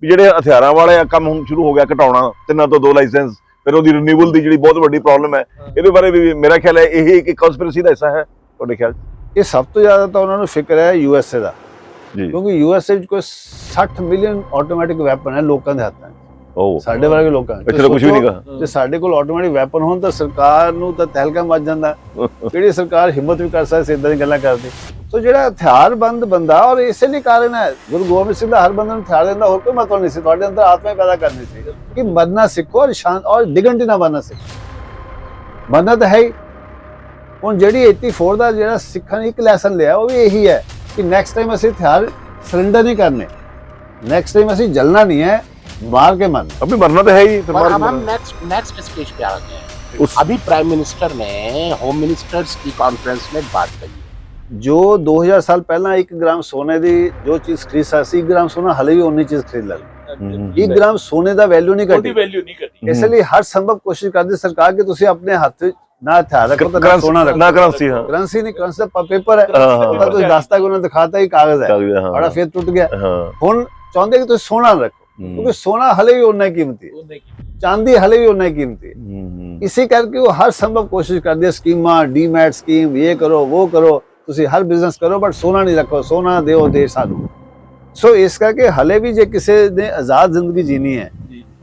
ਵੀ ਜਿਹੜੇ ਹਥਿਆਰਾਂ ਵਾਲੇ ਕੰਮ ਹੁਣ ਸ਼ੁਰੂ ਹੋ ਗਿਆ ਘਟਾਉਣਾ 3 ਤੋਂ 2 ਲਾਇਸੈਂਸ, ਫਿਰ ਉਹਦੀ ਰਿਨਿਊਵਲ ਦੀ ਜਿਹੜੀ ਬਹੁਤ ਵੱਡੀ ਪ੍ਰੋਬਲਮ ਹੈ, ਇਹਦੇ ਬਾਰੇ ਵੀ ਮੇਰਾ ਖਿਆਲ ਹੈ ਇਹ ਇੱਕ ਕੰਸਪੀਰੇਸੀ ਦਾ ਹਿੱਸਾ ਹੈ ਤੁਹਾਡੇ ਖਿਆਲ? ਇਹ ਸਭ ਤੋਂ ਜ਼ਿਆਦਾ ਤਾਂ ਉਹਨਾਂ ਨੂੰ ਫਿਕਰ ਹੈ USA ਦਾ ਜੀ, ਕਿਉਂਕਿ USA ਵਿੱਚ ਕੋਈ 60 ਮਿਲੀਅਨ ਆਟੋਮੈਟਿਕ ਵੈਪਨ ਹੈ ਲੋਕਾਂ ਦੇ ਹੱਥਾਂ 'ਚ, ਸਾਡੇ ਵਰਗੇ ਲੋਕਾਂ ਇੱਥੇ ਤਾਂ ਕੁਝ ਵੀ ਨਹੀਂ ਗਾ। ਜੇ ਸਾਡੇ ਕੋਲ ਆਟੋਮੈਟਿਕ ਵੈਪਨ ਹੋਣ ਤਾਂ ਸਰਕਾਰ ਨੂੰ ਤਾਂ ਤਹਿਲਕਾ ਮਚ ਜਾਂਦਾ, ਕਿਹੜੀ ਸਰਕਾਰ ਹਿੰਮਤ ਵੀ ਕਰ ਸਕਦੀ ਇਦਾਂ ਦੀ ਗੱਲਾਂ ਕਰਦੀ। ਸੋ ਜਿਹੜਾ ਹਥਿਆਰਬੰਦ ਬੰਦਾ, ਔਰ ਇਸੇ ਲਈ ਕਾਰਨ ਹੈ ਗੁਰੂ ਗੋਬਿੰਦ ਸਿੰਘ ਦਾ ਹਰ ਬੰਦੇ ਨੂੰ ਹਥਿਆਰ ਦਿੰਦਾ, ਹੋਰ ਕੋਈ ਮਤਲਬ ਨਹੀਂ ਸੀ, ਤੁਹਾਡੇ ਅੰਦਰ ਆਤਮਾ ਪੈਦਾ ਕਰਨੀ ਸੀ ਕਿ ਮਰਨਾ ਸਿੱਖੋ ਔਰ ਸ਼ਾਂਤ ਔਰ ਦਿਗੰਟੀ ਨਾ ਬਣਨਾ ਸਿੱਖੋ। ਮਰਨਾ ਤਾਂ ਹੈ ਹੀ। ਹੁਣ ਜਿਹੜੀ 84 ਦਾ ਜਿਹੜਾ ਸਿੱਖਾਂ ਨੇ ਇੱਕ ਲੈਸਨ ਲਿਆ ਉਹ ਵੀ ਇਹੀ ਹੈ ਕਿ ਨੈਕਸਟ ਟਾਈਮ ਅਸੀਂ ਹਥਿਆਰ ਸਰੈਂਡਰ नहीं करने, नेक्स्ट टाइम ਅਸੀਂ जलना नहीं है, मार के मन अभी मरना तो है ही। और अब हम नेक्स्ट स्टेज पे आ गए हैं। अभी प्राइम मिनिस्टर ने होम मिनिस्टर्स की कॉन्फ्रेंस में बात कही, जो 2000 साल पहला 1 ग्राम सोने दी जो चीज खरीद सकती, 1 ग्राम सोना हले भी उन्नी चीज खरीद ले। 1 ग्राम सोने का वैल्यू नहीं घटी, इसलिए हर संभव कोशिश करती सरकार कि तुसी अपने हाथ ना हथियार रखो तो ना सोना रखो, ना करेंसी। हाँ, करेंसी नहीं, करेंसी पेपर है, तो रास्ता को उन्होंने दिखाता ही कागज है, बड़ा फिर टूट गया। हुन चाहते कि तुसी सोना रखो, क्योंकि सोना हले भी उन्ना कीमती है, चांदी हले भी उन्ना कीमती है। इसी करके वो हर संभव कोशिश करती है, स्कीमा डीमैट स्कीम, ये करो वो करो, तुसी हर बिजनेस करो बट सोना नहीं रखो, सोना दिओ दे सानू। सो इस करके हले भी जे किसी ने आजाद जिंदगी जीनी है,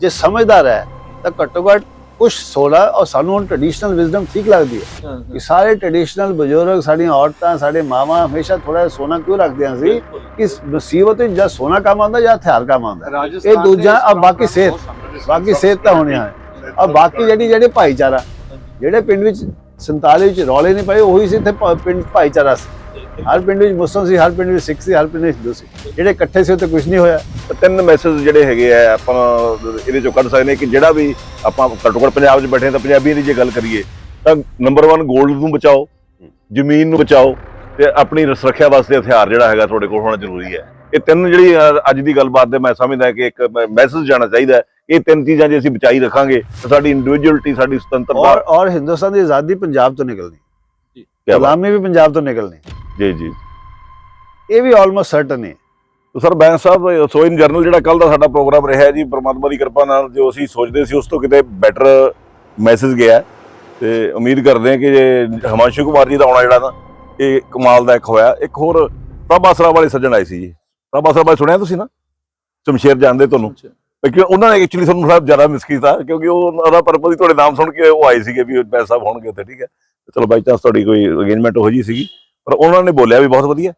जे समझदार है तो घट्टो घट कुछ सोना, और सानू ट्रेडिशनल विजडम ठीक लगती है कि सारे ट्रेडिशनल बजुर्ग, साड़ियां औरतां, साडे मामा हमेशा थोड़ा सोना क्यों रखते हैं कि मुसीबत या सोना काम आता या हथियार काम आता है, ये दूजा। अब बाकी सेहत तो होनी है। अब बाकी जेडी भाईचारा जेडे पिंड विच 47 रौले नहीं पाए, ਉਹੀ ਸੀ ਇੱਥੇ ਪਿੰਡ ਭਾਈਚਾਰਾ ਸੀ। हर पिंड में मुस्लिम सी, हर पिंड में सिख सी, हर पिंड में हिंदू सी, ਜਿਹੜੇ ਇਕੱਠੇ ਸੀ ਉੱਤੇ ਕੁਝ ਨਹੀਂ ਹੋਇਆ। 3 ਮੈਸੇਜ ਜਿਹੜੇ ਹੈਗੇ ਆ ਆਪਾਂ ਇਹਦੇ ਚੋਂ ਕੱਢ ਸਕਦੇ ਕਿ ਜਿਹੜਾ ਵੀ ਆਪਾਂ ਘੱਟੋ ਘੱਟ ਪੰਜਾਬ 'ਚ ਬੈਠੇ ਤਾਂ ਪੰਜਾਬੀਆਂ ਦੀ ਜੇ ਗੱਲ ਕਰੀਏ ਤਾਂ ਨੰਬਰ 1 ਗੋਲਡ ਨੂੰ ਬਚਾਓ, ਜ਼ਮੀਨ ਨੂੰ ਬਚਾਓ ਤੇ ਆਪਣੀ ਸੁਰੱਖਿਆ ਵਾਸਤੇ ਹਥਿਆਰ ਜਿਹੜਾ ਹੈਗਾ ਤੁਹਾਡੇ ਕੋਲ ਹੋਣਾ ਜ਼ਰੂਰੀ ਹੈ। ਇਹ 3 ਜਿਹੜੀ ਅੱਜ ਦੀ ਗੱਲਬਾਤ ਦੇ ਮੈਂ ਸਮਝਦਾ ਕਿ ਇੱਕ ਮੈਸੇਜ ਜਾਣਾ ਚਾਹੀਦਾ। ਇਹ 3 ਚੀਜ਼ਾਂ ਜੇ ਅਸੀਂ ਬਚਾਈ ਰੱਖਾਂਗੇ ਤਾਂ ਸਾਡੀ ਇੰਡੀਵਿਜੂਅਲਿਟੀ, ਸਾਡੀ ਸੁਤੰਤਰਤਾ ਔਰ ਹਿੰਦੁਸਤਾਨ ਦੀ ਆਜ਼ਾਦੀ ਪੰਜਾਬ ਤੋਂ ਨਿਕਲਣੀ, ਗੁਲਾਮੀ ਵੀ ਪੰਜਾਬ ਤੋਂ ਨਿਕਲਣੀ। ਜੀ ਜੀ, ਇਹ ਵੀ ਆਲਮੋਸਟ ਸਰਟਨ ਹੈ। ਸਰ ਬੈਂਸ ਸਾਹਿਬ, ਸੋ ਇਨ ਜਰਨਲ ਜਿਹੜਾ ਕੱਲ ਦਾ ਸਾਡਾ ਪ੍ਰੋਗਰਾਮ ਰਿਹਾ ਜੀ, ਪਰਮਾਤਮਾ ਦੀ ਕਿਰਪਾ ਨਾਲ ਜੋ ਅਸੀਂ ਸੋਚਦੇ ਸੀ ਉਸ ਤੋਂ ਕਿਤੇ ਬੈਟਰ ਮੈਸੇਜ ਗਿਆ ਤੇ ਉਮੀਦ ਕਰਦੇ ਹਾਂ ਕਿ ਜੇ ਹਿਮਾਂਸ਼ੂ ਕੁਮਾਰ ਜੀ ਦਾ ਆਉਣਾ ਜਿਹੜਾ ਨਾ ਇਹ ਕਮਾਲ ਦਾ ਇੱਕ ਹੋਇਆ। ਇੱਕ ਹੋਰ ਪ੍ਰਭ ਆਸਰਾ ਵਾਲੇ ਸੱਜਣ ਆਏ ਸੀ ਜੀ, ਪ੍ਰਭ ਆਸਰਾ ਬਾਰੇ ਸੁਣਿਆ ਤੁਸੀਂ ਨਾ? ਸ਼ਮਸ਼ੇਰ ਜਾਣਦੇ ਤੁਹਾਨੂੰ, ਕਿਉਂਕਿ ਉਹਨਾਂ ਨੇ ਐਕਚੁਅਲੀ ਤੁਹਾਨੂੰ ਥੋੜਾ ਜ਼ਿਆਦਾ ਮਿਸ ਕੀਤਾ ਕਿਉਂਕਿ ਉਹਦਾ ਪਰਪਸ ਹੀ ਤੁਹਾਡੇ ਨਾਮ ਸੁਣ ਕੇ ਉਹ ਆਏ ਸੀਗੇ ਵੀ ਬੈਂਸ ਸਾਹਿਬ ਹੋਣਗੇ ਉੱਥੇ, ਠੀਕ ਹੈ। ਚਲੋ ਬਾਈ ਚਾਂਸ ਤੁਹਾਡੀ ਕੋਈ ਅਰੇਂਜਮੈਂਟ ਉਹੋ ਜਿਹੀ ਸੀਗੀ, ਪਰ ਉਹਨਾਂ ਨੇ ਬੋਲਿਆ ਵੀ ਬਹੁਤ ਵਧੀਆ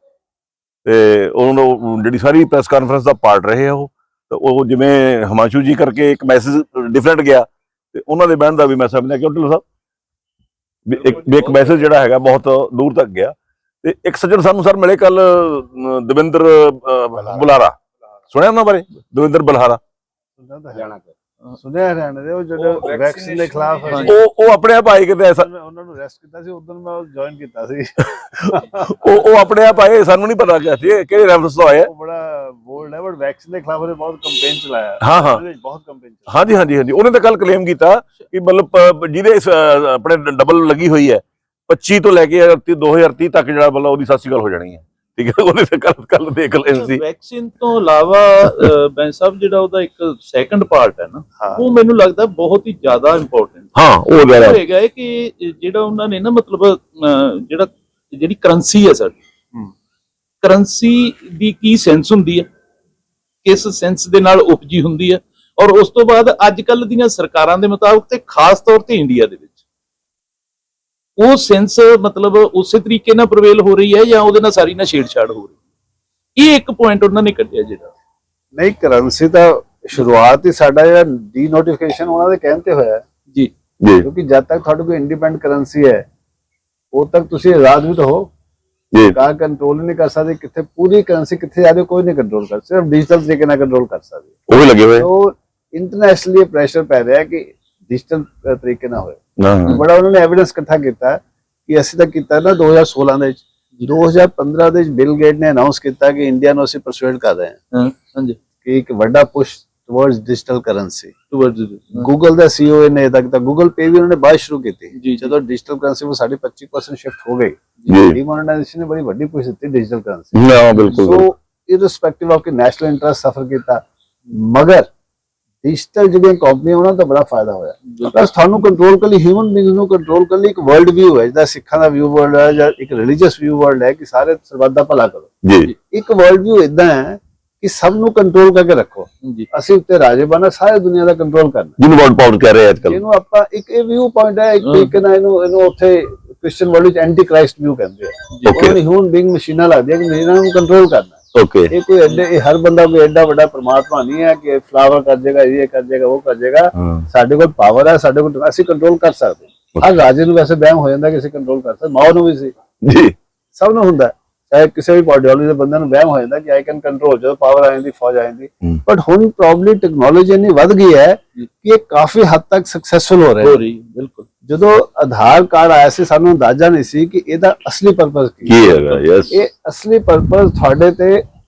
ਤੇ ਉਹਨਾਂ ਜਿਹੜੀ ਸਾਰੀ ਪ੍ਰੈਸ ਕਾਨਫਰੰਸ ਦਾ ਪਾਰਟ ਰਹੇ ਆ ਉਹ ਜਿਵੇਂ ਹਿਮਾਂਸ਼ੂ ਜੀ ਕਰਕੇ ਇੱਕ ਮੈਸੇਜ ਡਿਫਰੈਂਟ ਗਿਆ ਤੇ ਉਹਨਾਂ ਦੇ ਬਹਿਣ ਦਾ ਵੀ ਮੈਂ ਸਮਝਦਾ ਕਿ ਢਿੱਲੋਂ ਸਾਹਿਬ ਵੀ ਇੱਕ ਮੈਸੇਜ ਜਿਹੜਾ ਹੈਗਾ ਬਹੁਤ ਦੂਰ ਤੱਕ ਗਿਆ। ਤੇ ਇੱਕ ਸੱਜਣ ਸਾਨੂੰ ਸਰ ਮਿਲੇ ਕੱਲ, ਦਵਿੰਦਰ ਬੁਲਾਰਾ, ਸੁਣਿਆ ਉਹਨਾਂ ਬਾਰੇ? ਦਵਿੰਦਰ ਬੁਲਾਰਾ ਸੁਣਿਆ ਹਰਿਆਣਾ ਦੇ, ਉਹ ਜਿਹੜੇ ਵੈਕਸੀਨ ਦੇ ਖਿਲਾਫ ਉਹ ਆਪਣੇ ਆਪ ਆਏ ਕਿਤੇ ਐਸਾ, ਉਹਨਾਂ ਨੂੰ ਅਰੈਸਟ ਕੀਤਾ ਸੀ, ਉਦੋਂ ਮੈਂ ਜੁਆਇਨ ਕੀਤਾ ਸੀ। ਉਹ ਆਪਣੇ ਆਪ ਆਏ, ਸਾਨੂੰ ਨਹੀਂ ਪਤਾ ਕਿਹੜੇ ਰੈਫਰੈਂਸ ਤੋਂ ਆਏ। ਉਹ ਬੜਾ ਬੋਲਡ ਹੈ, ਬਟ ਵੈਕਸੀਨ ਦੇ ਖਿਲਾਫ ਉਹਨੇ ਬਹੁਤ ਕੈਂਪੇਨ ਚਲਾਇਆ। ਹਾਂ ਬਹੁਤ ਕੈਂਪੇਨ। ਹਾਂਜੀ ਹਾਂਜੀ ਹਾਂਜੀ, ਉਹਨੇ ਤਾਂ ਕੱਲ ਕਲੇਮ ਕੀਤਾ ਕਿ ਮਤਲਬ ਜਿਹਦੇ ਆਪਣੇ ਡਬਲ ਲੱਗੀ ਹੋਈ ਹੈ 25 ਤੋਂ ਲੈ ਕੇ 2030 ਤੱਕ ਜਿਹੜਾ ਮਤਲਬ ਉਹਦੀ 7 ਸਾਲ ਹੋ ਜਾਣੀ ਹੈ, ਠੀਕ ਹੈ। ਉਹਨੇ ਤਾਂ ਕੱਲ ਦੇਖ ਲੈਣ ਸੀ। ਵੈਕਸੀਨ ਤੋਂ ਇਲਾਵਾ ਬੈਂਸ ਸਾਹਿਬ ਜਿਹੜਾ ਉਹਦਾ ਇੱਕ ਸੈਕੰਡ ਪਾਰਟ ਹੈ ਨਾ, ਉਹ ਮੈਨੂੰ ਲੱਗਦਾ ਬਹੁਤ ਹੀ ਜ਼ਿਆਦਾ ਇੰਪੋਰਟੈਂਟ। ਹਾਂ, ਉਹ ਜਿਹੜਾ ਹੈਗਾ ਹੈ ਕਿ ਜਿਹੜਾ ਉਹਨਾਂ ਨੇ ਨਾ ਮਤਲਬ ਜਿਹੜੀ ਕਰੰਸੀ ਹੈ ਸਾਡੀ, ਕਰੰਸੀ ਦੀ ਕੀ ਸੈਂਸ ਹੁੰਦੀ ਹੈ, ਕਿਸ ਸੈਂਸ ਦੇ ਨਾਲ ਉਪਜੀ ਹੁੰਦੀ ਹੈ, ਔਰ ਉਸ ਤੋਂ ਬਾਅਦ ਅੱਜ ਕੱਲ ਦੀਆਂ ਸਰਕਾਰਾਂ ਦੇ ਮੁਤਾਬਕ ਤੇ ਖਾਸ ਤੌਰ ਤੇ ਇੰਡੀਆ ਦੇ ਵਿੱਚ ਉਹ ਸੈਂਸ ਮਤਲਬ ਉਸੇ ਤਰੀਕੇ ਨਾਲ ਪ੍ਰਵੇਲ ਹੋ ਰਹੀ ਹੈ ਜਾਂ ਉਹਦੇ ਨਾਲ ਸਾਰੀ ਨਾਲ ਛੇੜਛਾੜ ਹੋ ਰਹੀ। ਇਹ ਇੱਕ ਪੁਆਇੰਟ ਉਹਨਾਂ ਨੇ ਕੱਢਿਆ ਜਿਹੜਾ ਨਹੀਂ, ਕਰੰਸੀ ਤਾਂ ਸ਼ੁਰੂਆਤ ਹੀ ਸਾਡਾ ਜਿਹੜਾ ਡੀ ਨੋਟੀਫਿਕੇਸ਼ਨ ਉਹਨਾਂ ਦੇ ਕਹਿਣ ਤੇ ਹੋਇਆ ਜੀ, ਕਿਉਂਕਿ ਜਦ ਤੱਕ ਤੁਹਾਡੇ ਕੋਲ ਇੰਡੀਪੈਂਡੈਂਟ ਕਰੰਸੀ ਹੈ ਉਦ ਤੱਕ ਤੁਸੀਂ ਆਜ਼ਾਦ ਵੀ ਤਾਂ ਹੋ। ਸਰਕਾਰ ਕੰਟਰੋਲ ਨਹੀਂ ਕਰ ਸਕਦੀ ਕਿੱਥੇ ਪੂਰੀ ਕਰੰਸੀ ਕਿੱਥੇ ਜਾ ਰਹੀ, ਕੋਈ ਨਹੀਂ ਕੰਟਰੋਲ ਕਰ, ਸਿਰਫ ਡਿਜੀਟਲ ਤਰੀਕੇ ਨਾਲ ਕੰਟਰੋਲ ਕਰ ਸਕਦੀ। ਉਹ ਵੀ ਲੱਗੇ ਹੋਏ तो इंटरनेशनली प्रेशर पै रहा है कि डिजिटल तरीके ना होए। बड़ा उन्होंने एविडेंस इकट्ठा किया कि ਅਸੀਂ ਤਾਂ ਕੀਤਾ ਨਾ 2016 ਦੇ ਵਿੱਚ, 2015 ਦੇ ਵਿੱਚ ਬਿਲ ਗੇਟ ਨੇ ਅਨਾਉਂਸ ਕੀਤਾ ਕਿ ਇੰਡੀਆ ਨੂੰ ਅਸੀਂ ਪਰਸੂਏਟ ਕਰ ਰਹੇ ਹਾਂ ਹਾਂਜੀ ਕਿ ਇੱਕ ਵੱਡਾ push towards digital currency. Google ਦਾ ਸੀਈਓ ਨੇ ਇਹਦਾ ਕੀਤਾ, ਗੂਗਲ ਪੇ ਵੀ ਉਹਨੇ ਬਾਅਦ ਸ਼ੁਰੂ ਕੀਤੀ ਜਦੋਂ ਡਿਜੀਟਲ ਕਰੰਸੀ ਉਹ ਸਾਡੀ 25% ਸ਼ਿਫਟ ਹੋ ਗਈ। ਡੀਮੋਨੇਟਾਈਜੇਸ਼ਨ ਨੇ ਬੜੀ ਵੱਡੀ ਪੁਸ਼ ਦਿੱਤੀ ਡਿਜੀਟਲ ਕਰੰਸੀ। ਹਾਂ ਬਿਲਕੁਲ। ਸੋ ਇਰਰਿਸਪੈਕਟਿਵ ਆਫ ਕਿ ਨੈਸ਼ਨਲ ਇੰਟਰਸਟ ਸਫਰ ਕੀਤਾ, ਮਗਰ ਡਿਜੀਟਲ ਜਿਹੜੀਆਂ ਕੰਪਨੀਆਂ ਉਹਨਾਂ ਦਾ ਬੜਾ ਫਾਇਦਾ ਹੋਇਆ। ਬਸ ਤੁਹਾਨੂੰ ਕੰਟਰੋਲ ਕਰ ਲਈ, ਹਿਊਮਨ ਬੀਇੰਗ ਨੂੰ ਕੰਟਰੋਲ ਕਰ ਲਈ ਇੱਕ ਵਰਲਡ ਵਿਊ ਹੈ, ਜਿਹਦਾ ਸਿੱਖਾਂ ਦਾ ਵਿਊ ਵਰਲਡ ਹੈ ਜਾਂ ਇੱਕ ਰਿਲੀਜੀਅਸ ਵਿਊ ਵਰਲਡ ਹੈ ਕਿ ਸਾਰੇ ਸਰਬੱਤ ਦਾ ਭਲਾ ਕਰੋ। ਜੀ ਇੱਕ ਵਰਲਡ ਵਿਊ ਇਦਾਂ ਹੈ ਕਿ ਸਭ ਨੂੰ ਕੰਟਰੋਲ ਕਰਕੇ ਰੱਖੋ। ਜੀ ਅਸੀਂ ਉੱਤੇ ਰਾਜੇ ਬਣਾ, ਸਾਰੇ ਦੁਨੀਆ ਦਾ ਕੰਟਰੋਲ ਕਰਨਾ। ਜਿਹਨੂੰ ਵਰਲਡ ਪਾਵਰ ਕਹਿ ਰਹੇ ਅੱਜ ਕੱਲ। ਇਹਨੂੰ ਆਪਾਂ ਇੱਕ ਇਹ ਵਿਊ ਪੁਆਇੰਟ ਹੈ, ਇੱਕ ਤਰੀਕੇ ਨਾਲ ਇਹਨੂੰ ਉੱਥੇ ਕ੍ਰਿਸਚੀਅਨ ਵਰਲਡ ਵਿੱਚ ਐਂਟੀ ਕ੍ਰਾਈਸਟ ਵਿਊ ਕਹਿੰਦੇ ਆ। ਉਹਨਾਂ ਦੀ ਹਿਊਮਨ ਬੀਇੰਗ ਮਸ਼ੀਨਾਂ ਲੱਗਦੀਆਂ ਕਿ ਮਸ਼ੀਨਾਂ ਨੂੰ ਕੰਟਰੋਲ ਕਰਨਾ। ਓਕੇ ਇਹ ਕੋਈ ਐਡੇ ਇਹ ਹਰ ਬੰਦਾ ਕੋਈ ਐਡਾ ਵੱਡਾ ਪਰਮਾਤਮਾ ਨਹੀਂ ਹੈ ਕਿ ਫਲਾਵਰ ਕਰ ਜਾਏਗਾ, ਇਹ ਕਰ ਜਾਏਗਾ, ਉਹ ਕਰ ਜਾਏਗਾ। ਸਾਡੇ ਕੋਲ ਪਾਵਰ ਹੈ, ਸਾਡੇ ਕੋਲ ਅਸੀਂ ਕੰਟਰੋਲ ਕਰ ਸਕਦੇ। ਹਰ ਰਾਜੇ ਨੂੰ ਵੈਸੇ ਵਹਿਮ ਹੋ ਜਾਂਦਾ ਕਿ ਅਸੀਂ ਕੰਟਰੋਲ ਕਰ ਸਕਦੇ, ਮਾਓ ਨੂੰ ਵੀ ਸੀ ਜੀ, ਸਭ ਨੂੰ ਹੁੰਦਾ। ਚਾਹੇ ਕਿਸੇ ਵੀ ਆਈਡੀਓਲੋਜੀ ਦੇ ਬੰਦੇ ਨੂੰ ਵਹਿਮ ਹੋ ਜਾਂਦਾ ਕਿ ਆਈ ਕੈਨ ਕੰਟਰੋਲ, ਜਦੋਂ ਪਾਵਰ ਆ ਜਾਂਦੀ, ਫੌਜ ਆ ਜਾਂਦੀ। ਬਟ ਹੁਣ ਪ੍ਰੋਬਬਲੀ ਟੈਕਨੋਲੋਜੀ ਇੰਨੀ ਵੱਧ ਗਈ ਹੈ ਕਿ ਇਹ ਕਾਫੀ ਹੱਦ ਤੱਕ ਸਕਸੈਸਫੁਲ ਹੋ ਰਿਹਾ ਹੈ। ਬਿਲਕੁਲ। ਜਦੋਂ ਆਧਾਰ ਕਾਰਡ ਆਇਆ ਸੀ ਸਾਨੂੰ ਅੰਦਾਜ਼ਾ ਨਹੀਂ ਸੀ ਕਿ ਇਹਦਾ ਅਸਲੀ ਪਰਪਸ ਕੀ ਹੈਗਾ। ਯੈਸ, ਇਹ ਅਸਲੀ ਪਰਪਸ ਤੁਹਾਡੇ ਤੇ